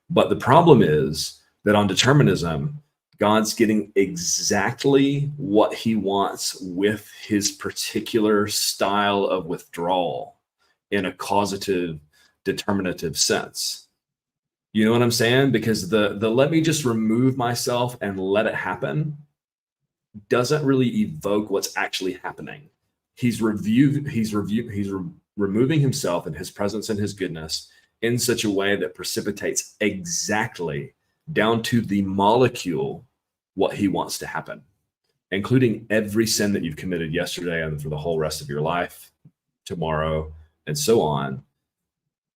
But the problem is that on determinism, God's getting exactly what he wants with his particular style of withdrawal in a causative, determinative sense. You know what I'm saying? Because the let me just remove myself and let it happen doesn't really evoke what's actually happening. He's removing himself and his presence and his goodness in such a way that precipitates exactly down to the molecule what he wants to happen, including every sin that you've committed yesterday and for the whole rest of your life, tomorrow, and so on.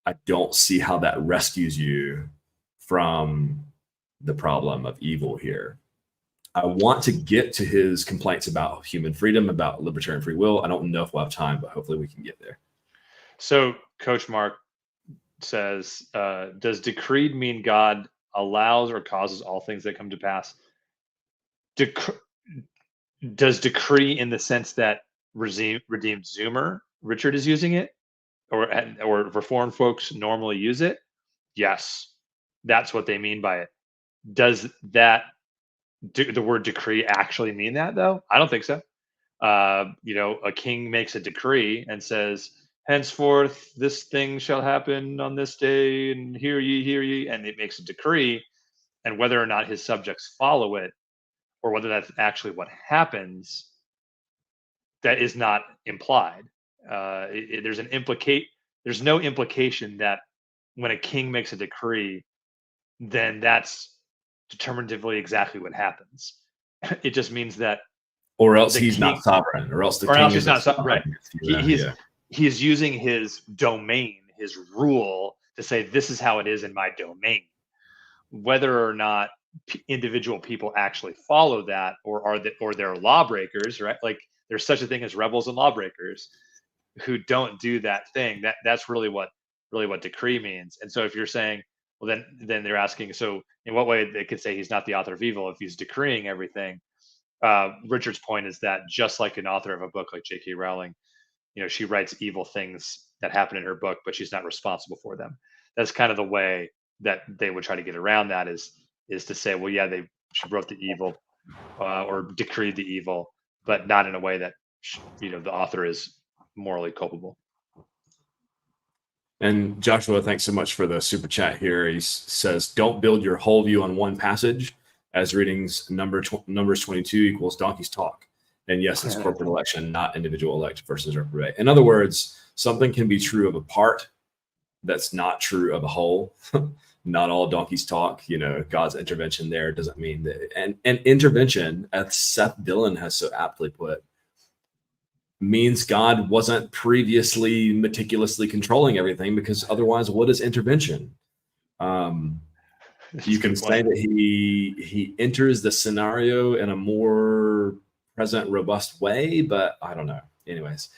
I don't see how that rescues you from the problem of evil here. I want to get to his complaints about human freedom, about libertarian free will. I don't know if we'll have time, but hopefully we can get there. So Coach Mark says, does decreed mean God allows or causes all things that come to pass? Does decree in the sense that redeemed Zoomer, Richard is using it, or Reformed folks normally use it? Yes, that's what they mean by it. Does that the word decree actually mean that, though? I don't think so. A king makes a decree and says, henceforth this thing shall happen on this day, and hear ye, and it makes a decree. And whether or not his subjects follow it, or whether that's actually what happens, that is not implied. There's no implication that when a king makes a decree, then that's determinatively exactly what happens. It just means that, or else he's not sovereign, or else he's not sovereign. Right? He's using his domain, his rule, to say this is how it is in my domain. Whether or not individual people actually follow that, or they're lawbreakers, right? Like, there's such a thing as rebels and lawbreakers who don't do that thing. That's really what decree means. And so if you're saying, well, then they're asking, so in what way they could say he's not the author of evil if he's decreeing everything? Richard's point is that just like an author of a book like J.K. Rowling, she writes evil things that happen in her book, but she's not responsible for them. That's kind of the way that they would try to get around that, is to say, well, yeah, she wrote the evil or decreed the evil, but not in a way that the author is morally culpable. And Joshua, thanks so much for the super chat here. He says, don't build your whole view on one passage, as readings Numbers 22 equals donkey's talk. And yes, it's corporate election, not individual elect versus reprobate. In other words, something can be true of a part that's not true of a whole. Not all donkeys talk. God's intervention there doesn't mean that. And intervention, as Seth Dillon has so aptly put, means God wasn't previously meticulously controlling everything, because otherwise, what is intervention? You can say that he enters the scenario in a more present, robust way, but I don't know. Anyways,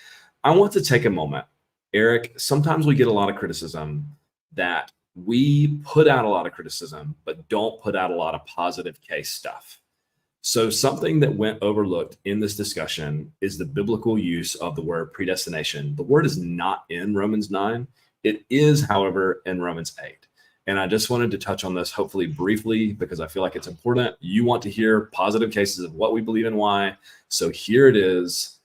I want to take a moment. Eric, sometimes we get a lot of criticism that we put out a lot of criticism, but don't put out a lot of positive case stuff. So something that went overlooked in this discussion is the biblical use of the word predestination. The word is not in Romans 9. It is, however, in Romans 8. And I just wanted to touch on this, hopefully briefly, because I feel like it's important. You want to hear positive cases of what we believe and why. So here it is.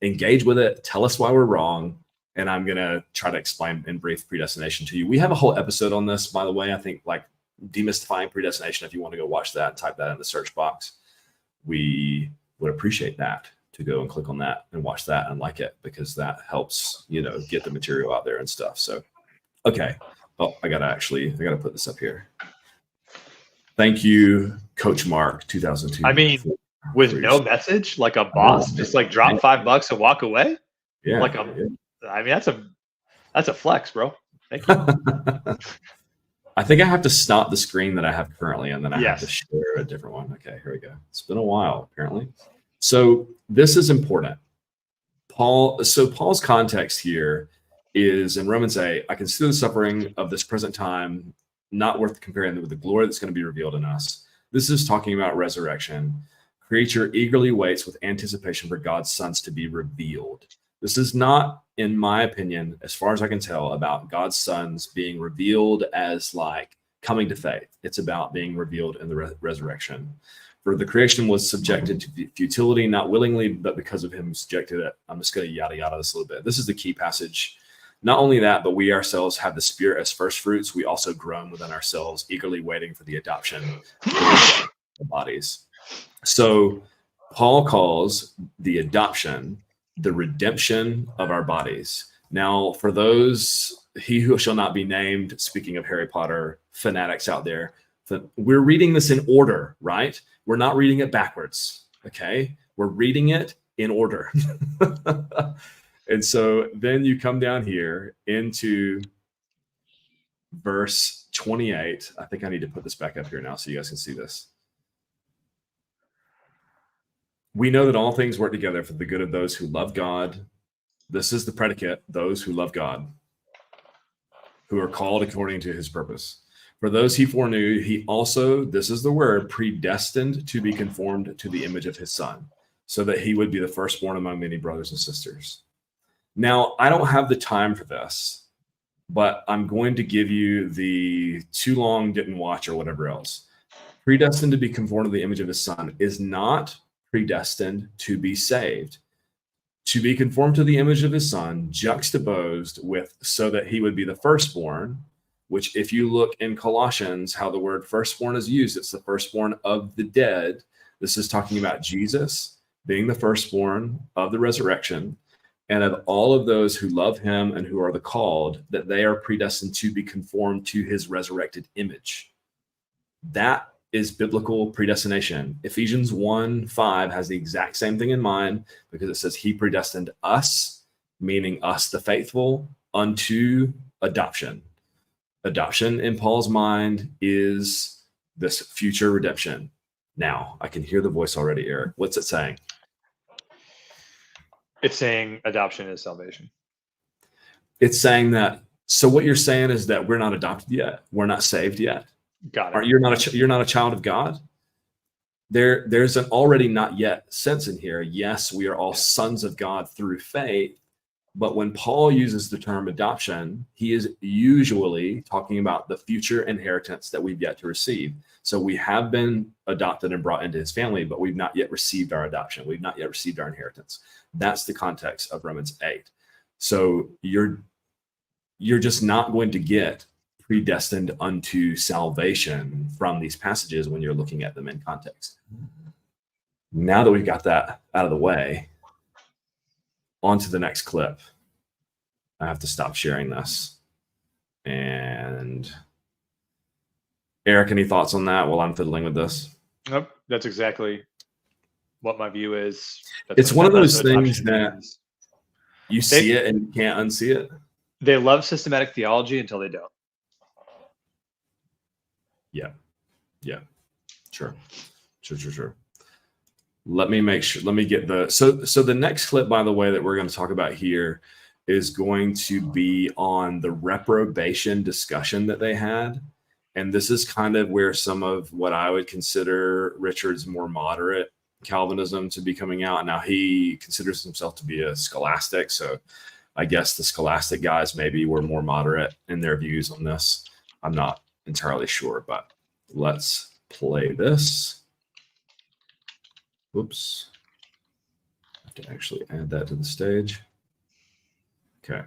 Engage with it. Tell us why we're wrong. And I'm going to try to explain in brief predestination to you. We have a whole episode on this, by the way. I think, like, demystifying predestination. If you want to go watch that, type that in the search box. We would appreciate that, to go and click on that and watch that and like it, because that helps, get the material out there and stuff. So, okay. Oh, I gotta put this up here. Thank you, Coach Mark, 2002. I mean, with no message, like a boss, just like drop $5 and walk away. Yeah. I mean, that's a flex, bro. Thank you. I think I have to stop the screen that I have currently, and then I have to share a different one. Okay, here we go. It's been a while, apparently. So this is important. Paul's context here is in Romans 8, I consider the suffering of this present time not worth comparing with the glory that's going to be revealed in us. This is talking about resurrection. Creature eagerly waits with anticipation for God's sons to be revealed. This is not, in my opinion, as far as I can tell, about God's sons being revealed as like coming to faith. It's about being revealed in the resurrection. For the creation was subjected to futility, not willingly, but because of him who subjected it. I'm just going to yada yada this a little bit. This is the key passage. Not only that, but we ourselves have the Spirit as first fruits. We also groan within ourselves, eagerly waiting for the adoption of the bodies. So Paul calls the adoption the redemption of our bodies. Now, for those, he who shall not be named, speaking of Harry Potter fanatics out there, we're reading this in order, right? We're not reading it backwards, okay? We're reading it in order. And so then you come down here into verse 28. I think I need to put this back up here now so you guys can see this. We know that all things work together for the good of those who love God. This is the predicate, those who love God, who are called according to his purpose. For those he foreknew, he also, this is the word, predestined to be conformed to the image of his son, so that he would be the firstborn among many brothers and sisters. Now, I don't have the time for this, but I'm going to give you the too long didn't watch or whatever else. predestined to be conformed to the image of his son is not predestined to be saved. To be conformed to the image of his son, juxtaposed with so that he would be the firstborn, which if you look in Colossians, how the word firstborn is used, it's the firstborn of the dead. This is talking about Jesus being the firstborn of the resurrection, and of all of those who love him and who are the called, that they are predestined to be conformed to his resurrected image. That is biblical predestination. Ephesians 1:5 has the exact same thing in mind, because it says he predestined us, meaning us the faithful, unto adoption. Adoption in Paul's mind is this future redemption. Now, I can hear the voice already, Eric. What's it saying? It's saying adoption is salvation. It's saying that, so what you're saying is that we're not adopted yet. We're not saved yet. Got it. You're not a child of God. There's an already not yet sense in here. Yes, we are all sons of God through faith. But when Paul uses the term adoption, he is usually talking about the future inheritance that we've yet to receive. So we have been adopted and brought into his family, but we've not yet received our adoption. We've not yet received our inheritance. That's the context of Romans 8. So you're just not going to get predestined unto salvation from these passages when you're looking at them in context. Now that we've got that out of the way, on to the next clip. I have to stop sharing this. And Eric, any thoughts on that while I'm fiddling with this? Nope, that's exactly what my view is. It's one of those things that you see it and you can't unsee it. They love systematic theology until they don't. Yeah. Sure. Let me get the so the next clip, by the way, that we're going to talk about here is going to be on the reprobation discussion that they had. And this is kind of where some of what I would consider Richard's more moderate Calvinism to be coming out. Now, he considers himself to be a Scholastic, so I guess the Scholastic guys maybe were more moderate in their views on this. I'm not entirely sure, but let's play this. Oops. I have to actually add that to the stage. Okay.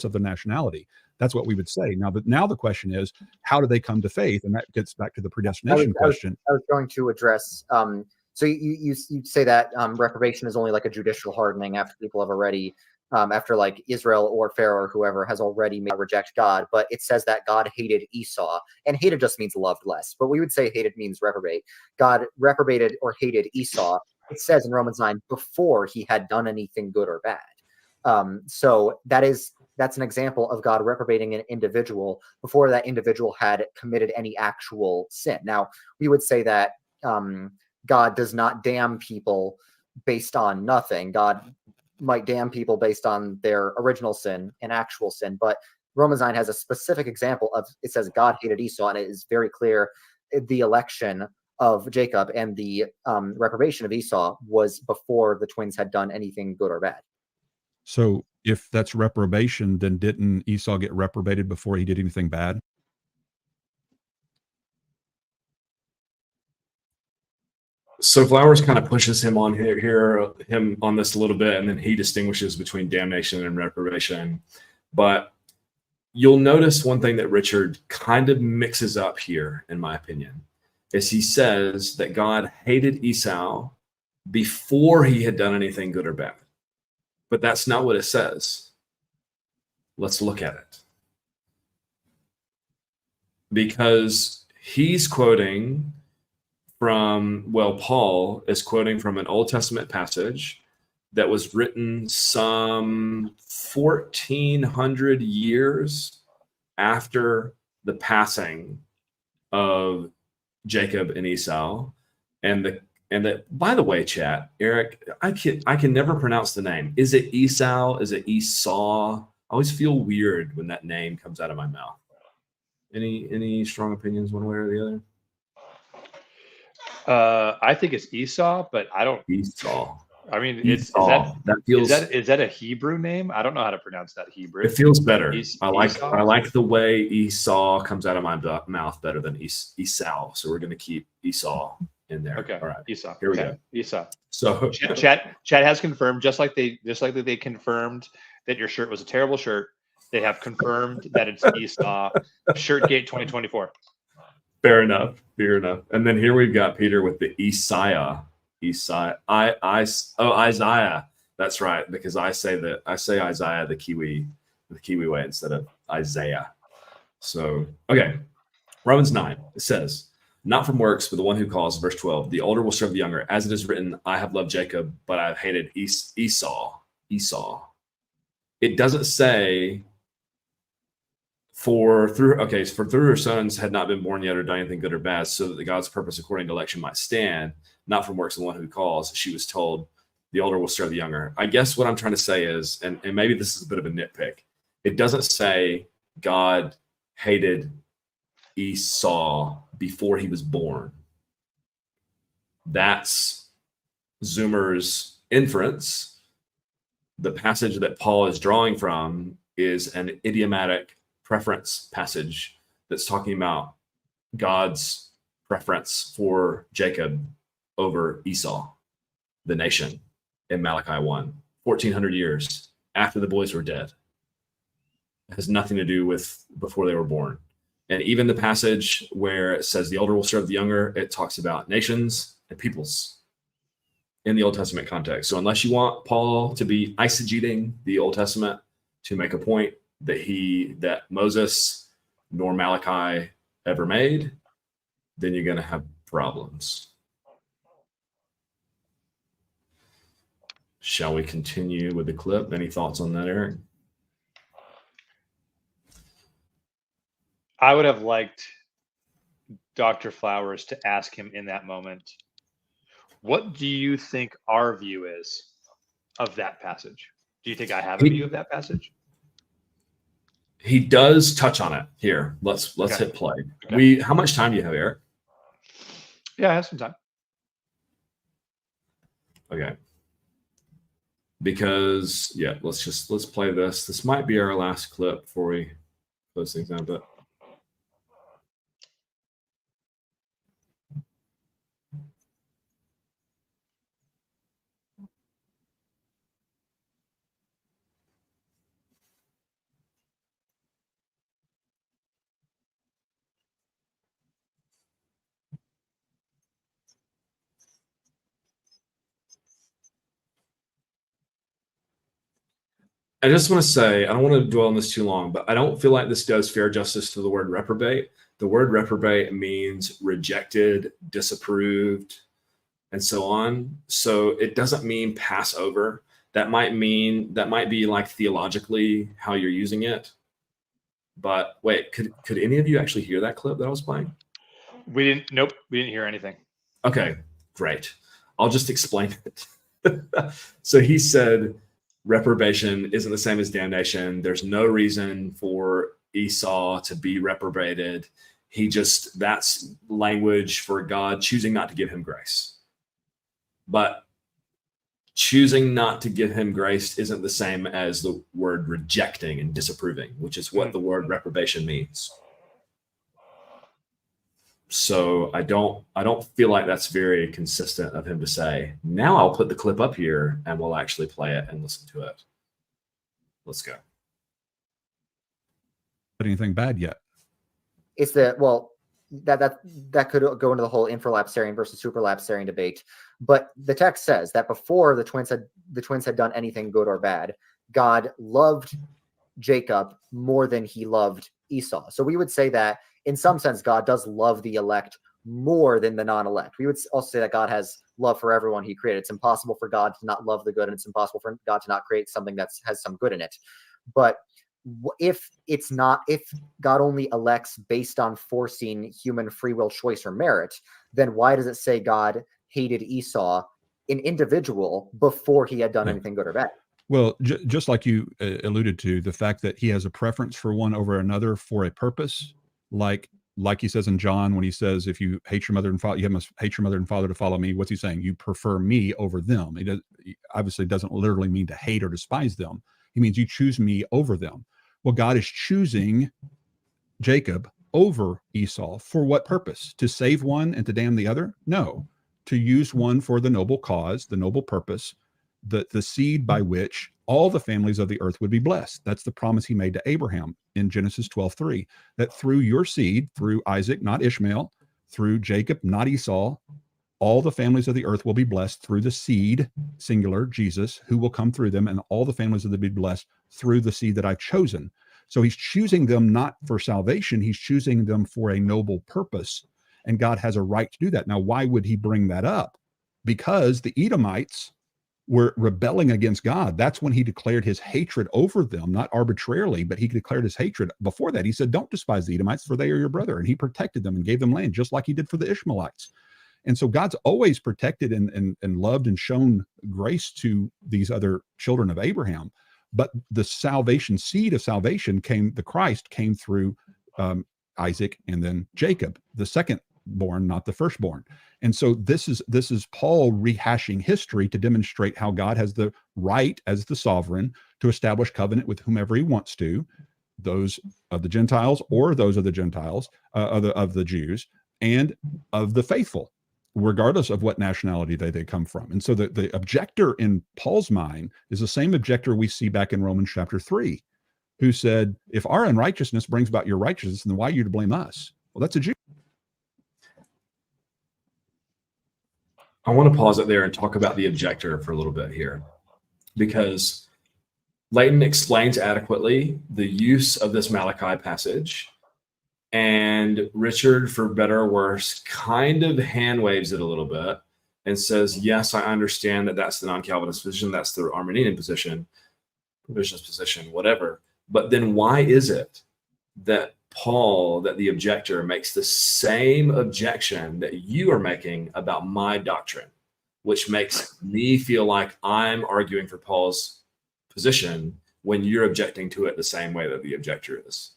Of the nationality. That's what we would say. Now the question is, how do they come to faith? And that gets back to the predestination question. I was going to address, so you say that reprobation is only like a judicial hardening after people have already, after like Israel or Pharaoh or whoever has already made reject God, but it says that God hated Esau, and hated just means loved less, but we would say hated means reprobate. God reprobated or hated Esau, it says in Romans 9, before he had done anything good or bad. So that's an example of God reprobating an individual before that individual had committed any actual sin. Now, we would say that God does not damn people based on nothing. God might damn people based on their original sin and actual sin, but Romans 9 has a specific example of, it says God hated Esau, and it is very clear the election of Jacob and the reprobation of Esau was before the twins had done anything good or bad. So if that's reprobation, then didn't Esau get reprobated before he did anything bad? So Flowers kind of pushes him on him on this a little bit, and then he distinguishes between damnation and reprobation. But you'll notice one thing that Richard kind of mixes up here, in my opinion, is he says that God hated Esau before he had done anything good or bad. But that's not what it says. Let's look at it. Because he's quoting from, Paul is quoting from an Old Testament passage that was written some 1,400 years after the passing of Jacob and Esau. And that, by the way, chat, Eric, I can never pronounce the name. Is it Esau? Is it Esau? I always feel weird when that name comes out of my mouth. Any strong opinions one way or the other? I think it's Esau, but I don't. Esau. I mean, Esau. That feels. Is that a Hebrew name? I don't know how to pronounce that Hebrew. It feels better. I Esau? like the way Esau comes out of my mouth better than Esau. So we're going to keep Esau in there. Okay. All right. Esau. Here we go. Esau. So Chad has confirmed, just like they confirmed that your shirt was a terrible shirt. They have confirmed that it's Esau. Shirtgate 2024. Fair enough. And then here we've got Peter with the Isaiah. Isaiah. That's right, because I say Isaiah the Kiwi way instead of Isaiah. So okay, Romans 9. It says, "Not from works, but the one who calls." Verse 12. "The older will serve the younger, as it is written, I have loved Jacob, but I have hated Esau." It doesn't say for through her sons had not been born yet or done anything good or bad, so that God's purpose according to election might stand. Not from works of the one who calls. She was told, the older will serve the younger. I guess what I'm trying to say is, and maybe this is a bit of a nitpick, it doesn't say God hated Esau before he was born. That's Zoomer's inference. The passage that Paul is drawing from is an idiomatic preference passage that's talking about God's preference for Jacob over Esau, the nation, in Malachi 1, 1400 years after the boys were dead. It has nothing to do with before they were born. And even the passage where it says the older will serve the younger, it talks about nations and peoples in the Old Testament context. So unless you want Paul to be eisegeting the Old Testament to make a point that Moses nor Malachi ever made, then you're going to have problems. Shall we continue with the clip? Any thoughts on that, Eric? I would have liked Dr. Flowers to ask him in that moment, what do you think our view is of that passage? Do you think I have a view of that passage? He does touch on it here. Let's hit play. Okay. How much time do you have, Eric? Yeah, I have some time. Okay. Because let's play this. This might be our last clip before we close things down, but I just want to say, I don't want to dwell on this too long, but I don't feel like this does fair justice to the word reprobate. The word reprobate means rejected, disapproved, and so on. So it doesn't mean pass over. That might be like theologically how you're using it. But wait, could any of you actually hear that clip that I was playing? We didn't. Nope, we didn't hear anything. Okay, great. I'll just explain it. So he said, reprobation isn't the same as damnation. There's no reason for Esau to be reprobated. That's language for God choosing not to give him grace. But choosing not to give him grace isn't the same as the word rejecting and disapproving, which is what the word reprobation means. So I don't feel like that's very consistent of him to say, now I'll put the clip up here and we'll actually play it and listen to it. Let's go. Anything bad yet? It's that could go into the whole infralapsarian versus superlapsarian debate. But the text says that before the twins had done anything good or bad, God loved Jacob more than he loved Esau. So we would say that in some sense, God does love the elect more than the non-elect. We would also say that God has love for everyone he created. It's impossible for God to not love the good, and it's impossible for God to not create something that has some good in it. But if God only elects based on foreseen human free will choice or merit, then why does it say God hated Esau, an individual, before he had done anything good or bad? Well, just like you alluded to, the fact that he has a preference for one over another for a purpose, like like he says in John, when he says, if you hate your mother and father, you must hate your mother and father to follow me. What's he saying? You prefer me over them. He obviously doesn't literally mean to hate or despise them. He means you choose me over them. Well, God is choosing Jacob over Esau. For what purpose? To save one and to damn the other? No. To use one for the noble cause, the noble purpose, the seed by which all the families of the earth would be blessed. That's the promise he made to Abraham in Genesis 12:3, that through your seed, through Isaac, not Ishmael, through Jacob, not Esau, all the families of the earth will be blessed through the seed, singular, Jesus, who will come through them, and all the families of the be blessed through the seed that I've chosen. So he's choosing them not for salvation, he's choosing them for a noble purpose. And God has a right to do that. Now, why would he bring that up? Because the Edomites were rebelling against God. That's when he declared his hatred over them, not arbitrarily, but he declared his hatred. Before that, he said, don't despise the Edomites, for they are your brother. And he protected them and gave them land, just like he did for the Ishmaelites. And so God's always protected and loved and shown grace to these other children of Abraham. But the salvation, seed of salvation came, the Christ came through Isaac and then Jacob, the second born, not the firstborn. And so this is Paul rehashing history to demonstrate how God has the right as the sovereign to establish covenant with whomever he wants to, those of the Gentiles or those of the Gentiles, of the Jews and of the faithful, regardless of what nationality they come from. And so the objector in Paul's mind is the same objector we see back in Romans chapter 3, who said, if our unrighteousness brings about your righteousness, then why are you to blame us? Well, that's a Jew. I want to pause it there and talk about the objector for a little bit here, because Leighton explains adequately the use of this Malachi passage, and Richard, for better or worse, kind of hand waves it a little bit and says, yes, I understand that that's the non-Calvinist position, that's the Arminian position, provisionist position, whatever. But then why is it that Paul, that the objector, makes the same objection that you are making about my doctrine, which makes me feel like I'm arguing for Paul's position when you're objecting to it the same way that the objector is?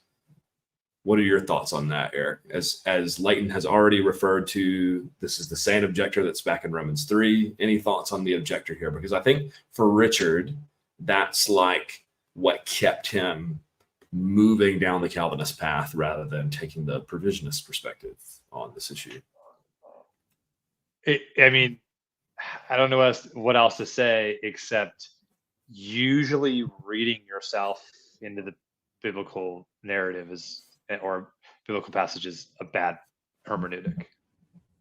What are your thoughts on that, Eric? As Leighton has already referred to, this is the same objector that's back in Romans 3. Any thoughts on the objector here? Because I think for Richard, that's like what kept him moving down the Calvinist path rather than taking the provisionist perspective on this issue. I mean, I don't know what else to say, except usually reading yourself into the biblical narrative or biblical passage is a bad hermeneutic.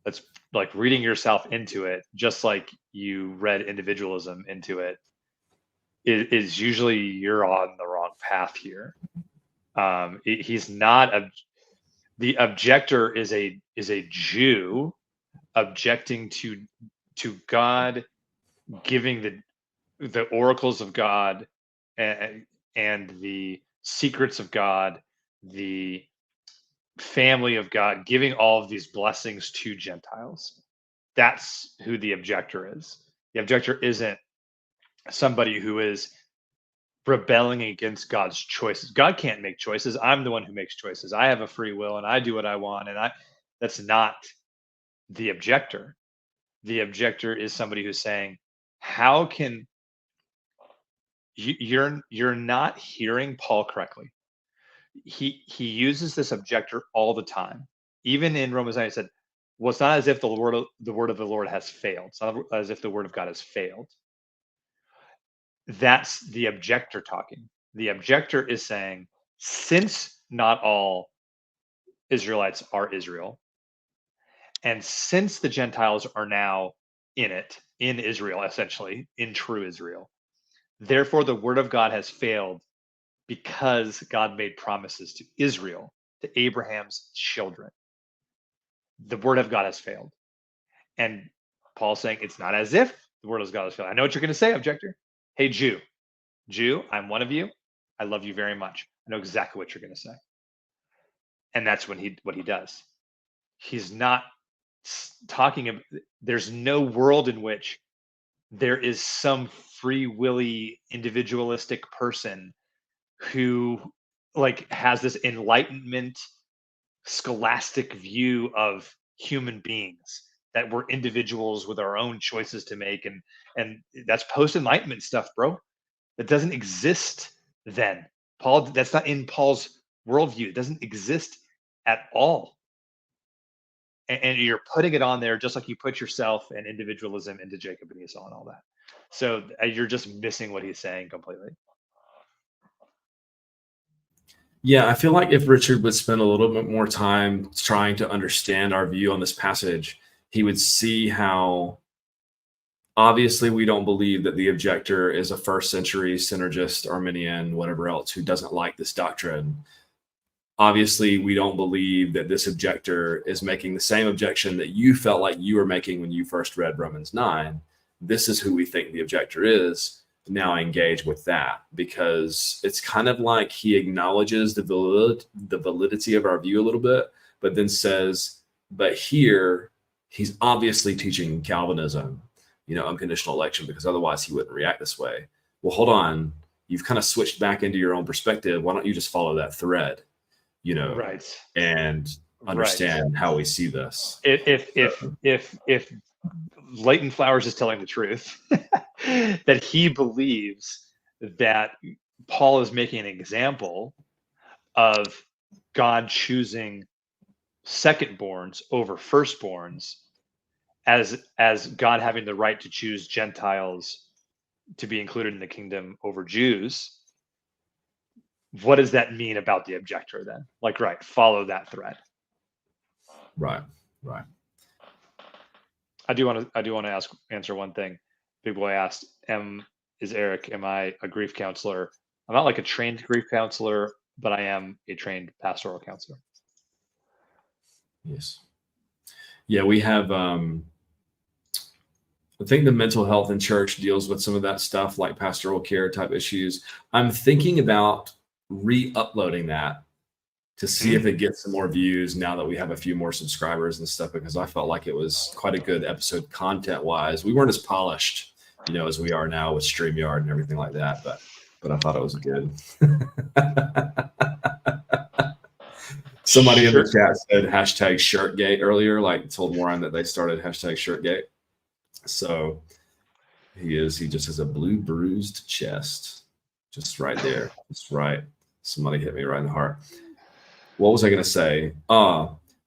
That's like reading yourself into it, just like you read individualism into it. It is usually you're on the wrong path here. He's not the objector is a Jew objecting to God giving the oracles of God and the secrets of God, the family of God, giving all of these blessings to Gentiles. That's who the objector is. The objector isn't somebody who is rebelling against God's choices. God can't make choices. I'm the one who makes choices. I have a free will and I do what I want. And that's not the objector. The objector is somebody who's saying, how can you're not hearing Paul correctly. He uses this objector all the time. Even in Romans 9, he said, well, it's not as if the word of the Lord has failed. It's not as if the word of God has failed. That's the objector talking. The objector is saying, since not all Israelites are Israel, and since the Gentiles are now in Israel, essentially, in true Israel, therefore the word of God has failed because God made promises to Israel, to Abraham's children. The word of God has failed. And Paul's saying it's not as if the word of God has failed. I know what you're going to say, objector. Hey, Jew, I'm one of you. I love you very much. I know exactly what you're going to say. And that's what he does. He's not talking about, there's no world in which there is some free willy individualistic person who like has this enlightenment scholastic view of human beings, that we're individuals with our own choices to make, and that's post-enlightenment stuff, bro. That doesn't exist then. Paul, that's not in Paul's worldview. It doesn't exist at all. And you're putting it on there just like you put yourself and individualism into Jacob and Esau and all that. So you're just missing what he's saying completely. Yeah, I feel like if Richard would spend a little bit more time trying to understand our view on this passage, he would see how obviously we don't believe that the objector is a first century synergist, Arminian, whatever else, who doesn't like this doctrine. Obviously, we don't believe that this objector is making the same objection that you felt like you were making when you first read Romans 9. This is who we think the objector is. Now engage with that, because it's kind of like he acknowledges the validity of our view a little bit, but then says, but here he's obviously teaching Calvinism, unconditional election, because otherwise he wouldn't react this way. Well, hold on. You've kind of switched back into your own perspective. Why don't you just follow that thread, right, and understand how we see this? If Leighton Flowers is telling the truth, that he believes that Paul is making an example of God choosing secondborns over firstborns, as God having the right to choose Gentiles to be included in the kingdom over Jews. What does that mean about the objector then? Like, right, follow that thread. Right. I do want to answer one thing. Big Boy asked, is Eric, am I a grief counselor? I'm not like a trained grief counselor, but I am a trained pastoral counselor. Yes. Yeah, we have, I think the mental health in church deals with some of that stuff, like pastoral care type issues. I'm thinking about re-uploading that to see if it gets some more views now that we have a few more subscribers and stuff, because I felt like it was quite a good episode content wise. We weren't as polished, as we are now with StreamYard and everything like that, but I thought it was good. Somebody in the chat said hashtag Shirtgate earlier, like told Warren that they started hashtag Shirtgate. So he just has a blue bruised chest, just right there. Just right. Somebody hit me right in the heart. What was I going to say?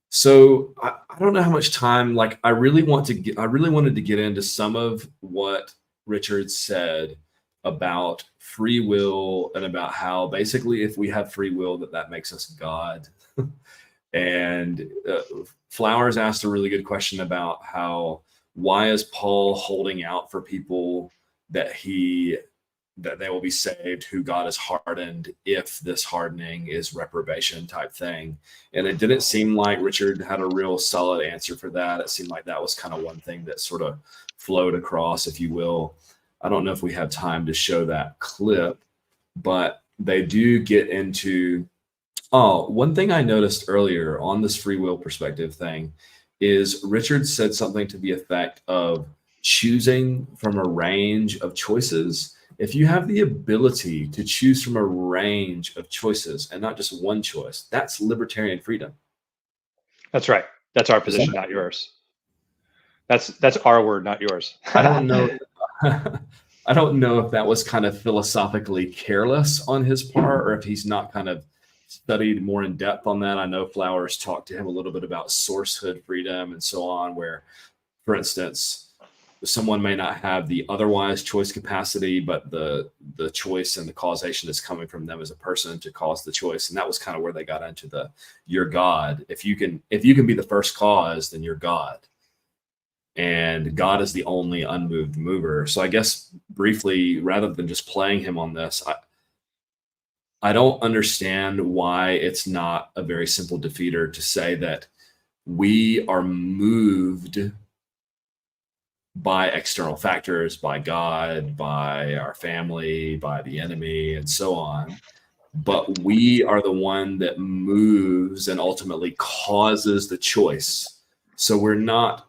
So I don't know how much time, I really wanted to get into some of what Richard said about free will, and about how basically if we have free will, that makes us God. And Flowers asked a really good question about why is Paul holding out for people that they will be saved who God has hardened, if this hardening is reprobation type thing. And it didn't seem like Richard had a real solid answer for that. It seemed like that was kind of one thing that sort of flowed across, if you will. I don't know if we have time to show that clip, but they do get into, one thing I noticed earlier on this free will perspective thing is Richard said something to the effect of choosing from a range of choices. If you have the ability to choose from a range of choices and not just one choice, that's libertarian freedom. That's right. That's our position, not yours. That's our word, not yours. I don't know. I don't know if that was kind of philosophically careless on his part, or if he's not kind of studied more in depth on that. I know Flowers talked to him a little bit about sourcehood freedom and so on, where, for instance, someone may not have the otherwise choice capacity, but the choice and the causation is coming from them as a person to cause the choice. And that was kind of where they got into you're God. If you can be the first cause, then you're God. And God is the only unmoved mover. So I guess briefly, rather than just playing him on this, I don't understand why it's not a very simple defeater to say that we are moved by external factors, by God, by our family, by the enemy, and so on. But we are the one that moves and ultimately causes the choice. So we're not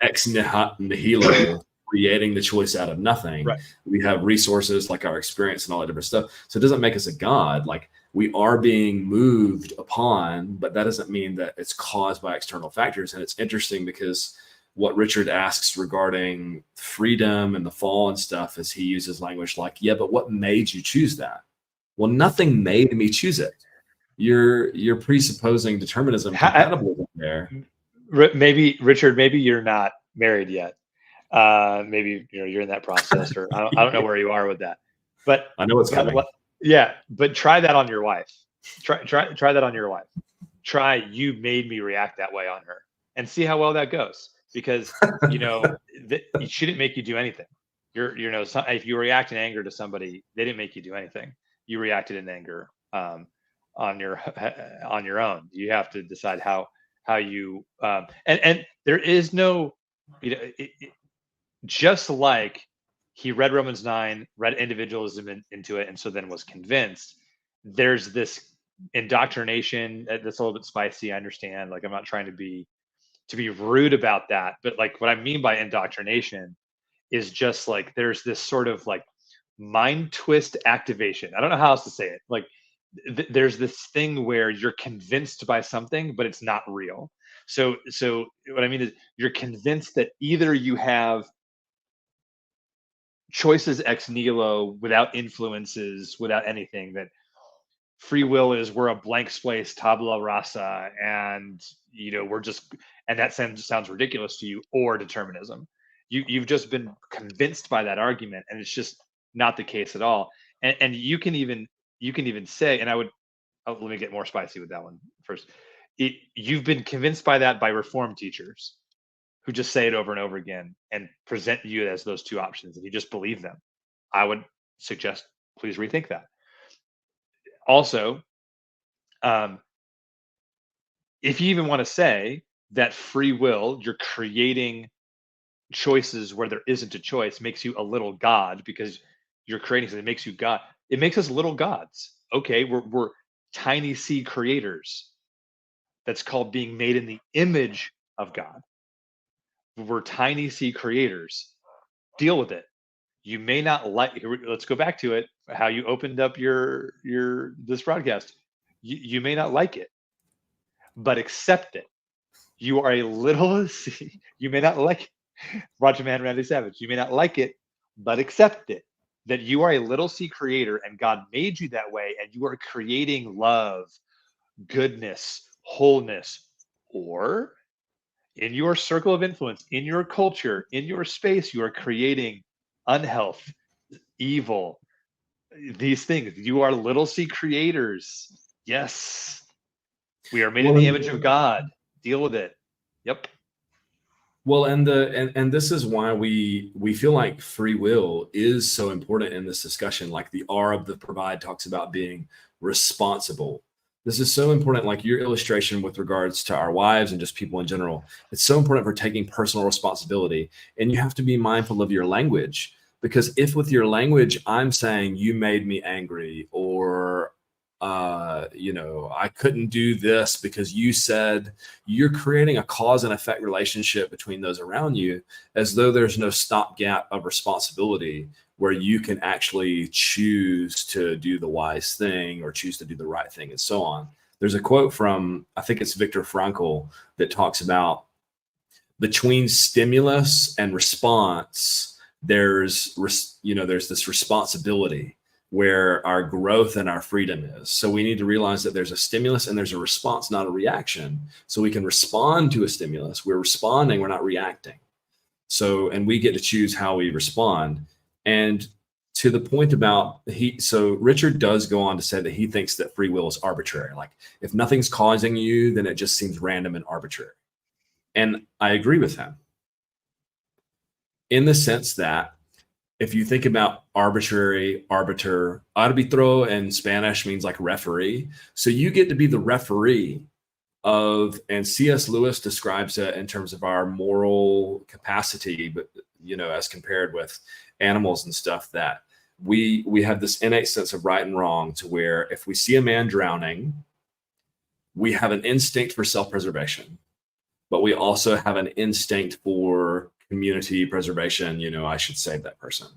ex nihilo creating the choice out of nothing. Right. We have resources like our experience and all that different stuff. So it doesn't make us a God. Like, we are being moved upon, but that doesn't mean that it's caused by external factors. And it's interesting because what Richard asks regarding freedom and the fall and stuff is he uses language like, yeah, but what made you choose that? Well, nothing made me choose it. You're presupposing determinism compatibilism there. Maybe, Richard, maybe you're not married yet. Maybe you're in that process, or I don't know where you are with that. But I know it's coming. Yeah, but try that on your wife. Try that on your wife. Try, you made me react that way on her, and see how well that goes. Because she didn't make you do anything. If you react in anger to somebody, they didn't make you do anything. You reacted in anger on your own. You have to decide how you and there is no, just like he read Romans 9, read individualism into it, and so then was convinced. There's this indoctrination that's a little bit spicy. I understand. Like, I'm not trying to be rude about that, but like what I mean by indoctrination is just like there's this sort of like mind twist activation. I don't know how else to say it. Like there's this thing where you're convinced by something, but it's not real. So what I mean is you're convinced that either you have choices ex nihilo, without influences, without anything, that free will is we're a blank space, tabula rasa, and we're just, and that sounds ridiculous to you, or determinism. You've just been convinced by that argument, and it's just not the case at all. And you can even say, and let me get more spicy with that one first. You've been convinced by that by Reformed teachers who just say it over and over again and present you as those two options, and you just believe them. I would suggest, please rethink that. Also, if you even want to say that free will, you're creating choices where there isn't a choice, makes you a little God because you're creating something that makes you God. It makes us little gods. Okay, we're tiny C creators. That's called being made in the image of God. We're tiny C creators. Deal with it. You may not like. Let's go back to it. How you opened up this broadcast. You may not like it, but accept it. You are a little C. You may not like it. Roger Man, Randy Savage. You may not like it, but accept it. That you are a little C creator, and God made you that way, and you are creating love, goodness, wholeness, or in your circle of influence, in your culture, in your space, you are creating unhealth, evil, these things. You are little C creators. Yes. We are made in the image of God. Deal with it. Yep. Well, and this is why we feel like free will is so important in this discussion. Like the R of the provide talks about being responsible. This is so important, like your illustration with regards to our wives and just people in general. It's so important for taking personal responsibility. And you have to be mindful of your language, because if with your language, I'm saying you made me angry, or, I couldn't do this because you said, you're creating a cause and effect relationship between those around you, as though there's no stopgap of responsibility where you can actually choose to do the wise thing or choose to do the right thing and so on. There's a quote from, I think it's Viktor Frankl, that talks about between stimulus and response, there's this responsibility where our growth and our freedom is. So we need to realize that there's a stimulus and there's a response, not a reaction. So we can respond to a stimulus. We're responding, we're not reacting. So, and we get to choose how we respond. And to the point about so Richard does go on to say that he thinks that free will is arbitrary. Like if nothing's causing you, then it just seems random and arbitrary. And I agree with him in the sense that if you think about arbitrary, arbiter, arbitro in Spanish means like referee. So you get to be the referee of, and C.S. Lewis describes it in terms of our moral capacity, but as compared with animals and stuff, that we have this innate sense of right and wrong, to where if we see a man drowning, we have an instinct for self-preservation, but we also have an instinct for community preservation. I should save that person.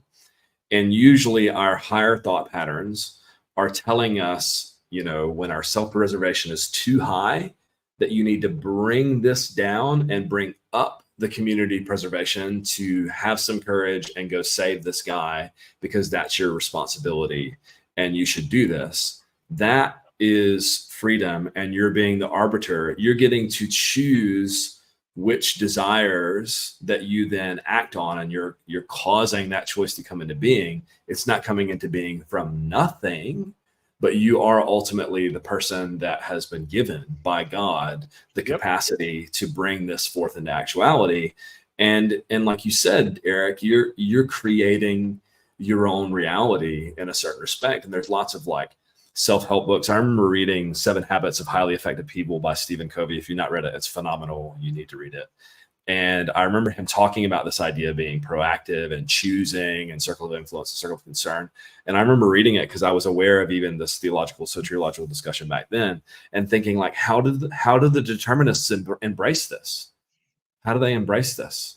And usually our higher thought patterns are telling us when our self-preservation is too high, that you need to bring this down and bring up the community preservation to have some courage and go save this guy, because that's your responsibility and you should do this. That is freedom, and you're being the arbiter. You're getting to choose which desires that you then act on, and you're causing that choice to come into being. It's not coming into being from nothing, but you are ultimately the person that has been given by God the capacity to bring this forth into actuality. And like you said, Eric, you're creating your own reality in a certain respect. And there's lots of like self-help books. I remember reading 7 Habits of Highly Effective People by Stephen Covey. If you've not read it, it's phenomenal. You need to read it. And I remember him talking about this idea of being proactive and choosing, and circle of influence and circle of concern. And I remember reading it because I was aware of even this theological, soteriological discussion back then, and thinking like, how did the determinists embrace this? How do they embrace this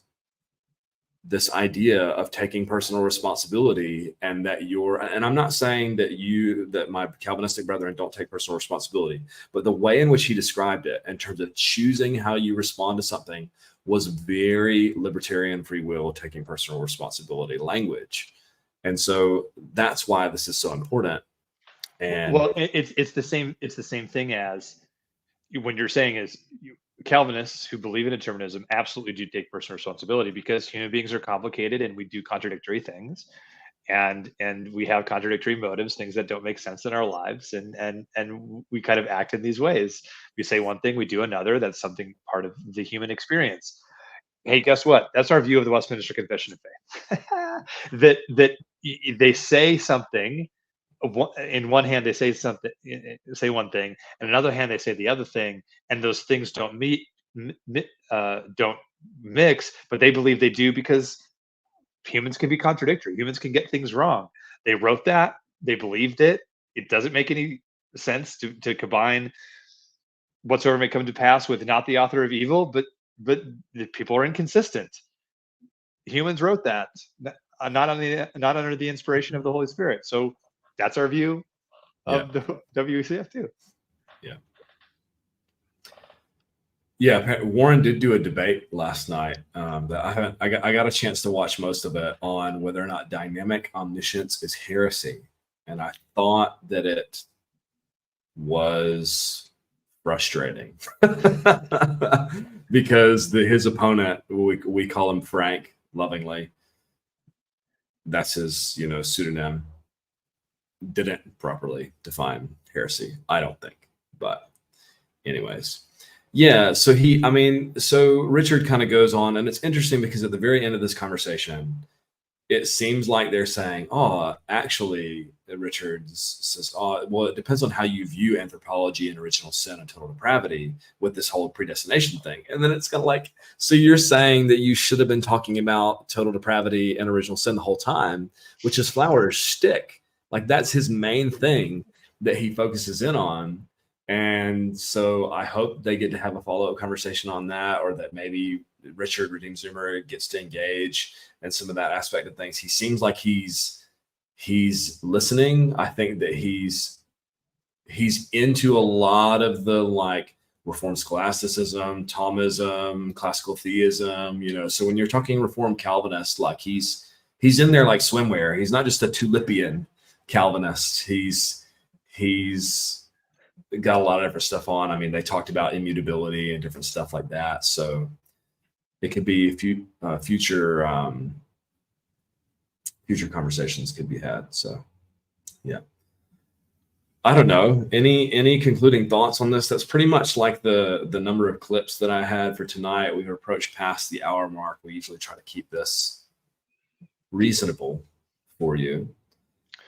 idea of taking personal responsibility, and that and I'm not saying that my Calvinistic brethren don't take personal responsibility, but the way in which he described it in terms of choosing how you respond to something was very libertarian, free will, taking personal responsibility language. And so that's why this is so important. And well, it's the same thing as when you're saying is Calvinists who believe in determinism absolutely do take personal responsibility, because human beings are complicated and we do contradictory things, and we have contradictory motives, things that don't make sense in our lives, and we kind of act in these ways. We say one thing, we do another. That's something part of the human experience. Hey, guess what? That's our view of the Westminster Confession of Faith. that they say something. In one hand, they say one thing, and another hand, they say the other thing, and those things don't mix, but they believe they do, because humans can be contradictory. Humans can get things wrong. They wrote that, they believed it. It doesn't make any sense to combine whatsoever may come to pass with not the author of evil, but the people are inconsistent. Humans wrote that, not under the inspiration of the Holy Spirit. So that's our view of the WECF too. Yeah, Warren did do a debate last night that I got a chance to watch most of it, on whether or not dynamic omniscience is heresy. And I thought that it was frustrating because his opponent, we call him Frank lovingly, that's his pseudonym, didn't properly define heresy, I don't think. But anyways, yeah, so Richard kind of goes on, and it's interesting because at the very end of this conversation, it seems like they're saying, actually, Richard says, well, it depends on how you view anthropology and original sin and total depravity with this whole predestination thing. And then it's kind of like, so you're saying that you should have been talking about total depravity and original sin the whole time, which is Flowers' shtick. Like, that's his main thing that he focuses in on. And so I hope they get to have a follow-up conversation on that, or that maybe Richard Redeem Zoomer gets to engage in some of that aspect of things. He seems like he's listening. I think that he's into a lot of the like Reformed scholasticism, Thomism, classical theism, so when you're talking Reformed Calvinist, like he's in there like swimwear. He's not just a Tulipian Calvinist. He's got a lot of different stuff on. I mean, they talked about immutability and different stuff like that. So it could be future conversations could be had. So yeah, I don't know. Any concluding thoughts on this? That's pretty much like the number of clips that I had for tonight. We've approached past the hour mark. We usually try to keep this reasonable for you,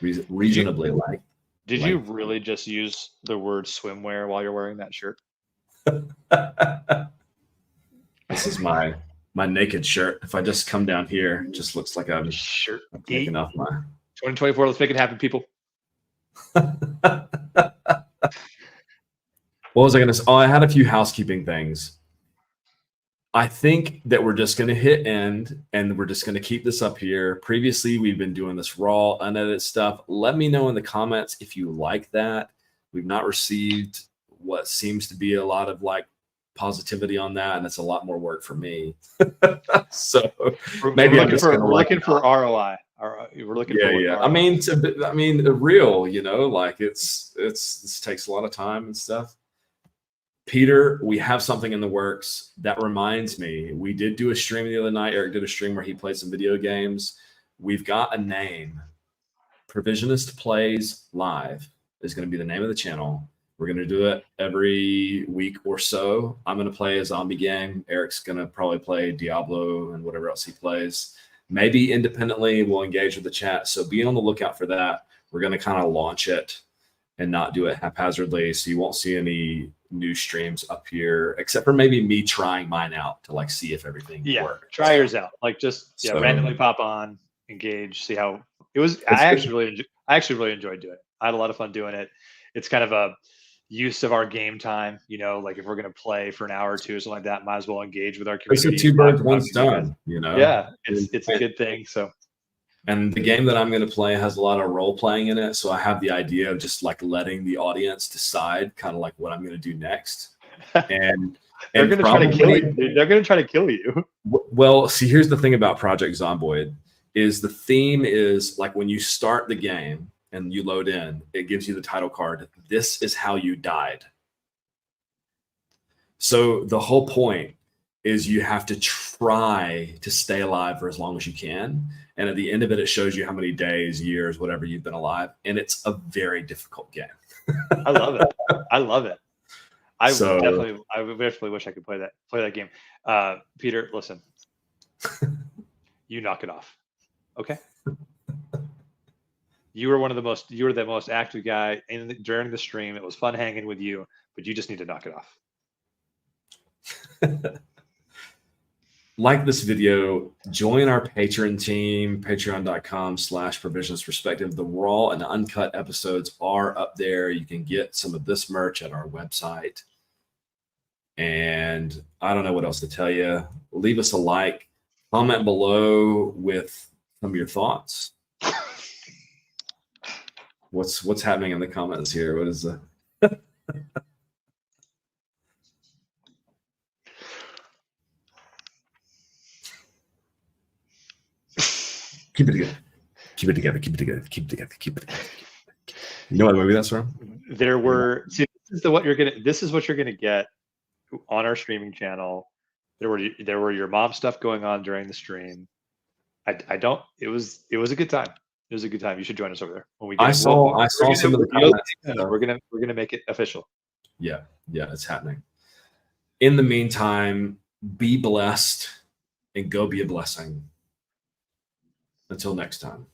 reasonably like. Did you really just use the word swimwear while you're wearing that shirt? This is my naked shirt. If I just come down here, it just looks like I'm taking off my 2024. Let's make it happen, people. What was I going to say? I had a few housekeeping things. I think that we're just going to hit end, and we're just going to keep this up here. Previously, we've been doing this raw, unedited stuff. Let me know in the comments if you like that. We've not received what seems to be a lot of like positivity on that, and it's a lot more work for me. So maybe we're looking for ROI. We're looking for yeah. ROI. I mean, real, you know, like this takes a lot of time and stuff. Peter, we have something in the works. That reminds me, we did do a stream the other night. Eric did a stream where he played some video games. We've got a name. Provisionist Plays Live is going to be the name of the channel. We're going to do it every week or so. I'm going to play a zombie game. Eric's going to probably play Diablo and whatever else he plays. Maybe independently we'll engage with the chat. So be on the lookout for that. We're going to kind of launch it and not do it haphazardly. So you won't see any new streams up here, except for maybe me trying mine out to like see if everything works. Try yours out. Like just randomly pop on, engage, see how it was. I actually really enjoyed doing it. I had a lot of fun doing it. It's kind of a use of our game time, you know, like if we're going to play for an hour or two or something like that, might as well engage with our community. It's a 2 birds, 1 stone, you know? Yeah, it's a good thing. So, and the game that I'm going to play has a lot of role playing in it. So I have the idea of just like letting the audience decide kind of like what I'm going to do next. And they're going to try to kill you. They're going to try to kill you. Well, see, here's the thing about Project Zomboid is the theme is like when you start the game and you load in, it gives you the title card. This is how you died. So the whole point is you have to try to stay alive for as long as you can. And at the end of it, it shows you how many days, years, whatever you've been alive. And it's a very difficult game. I love it. I love it. I definitely wish I could play that game. Peter, listen, you knock it off. Okay. You were the most active guy during the stream. It was fun hanging with you, but you just need to knock it off. Like this video, join our Patreon team, patreon.com/provisionist perspective. The raw and uncut episodes are up there. You can get some of this merch at our website. And I don't know what else to tell you. Leave us a like, comment below with some of your thoughts. What's happening in the comments here? What is the Keep it together. Keep it together. Keep it together. Keep it together. Keep it together. You know what movie that's from? This is what you're gonna get on our streaming channel. There were your mom stuff going on during the stream. It was a good time. It was a good time. You should join us over there when we get. I saw some of the comments. We're gonna make it official. Yeah, it's happening. In the meantime, be blessed and go be a blessing. Until next time.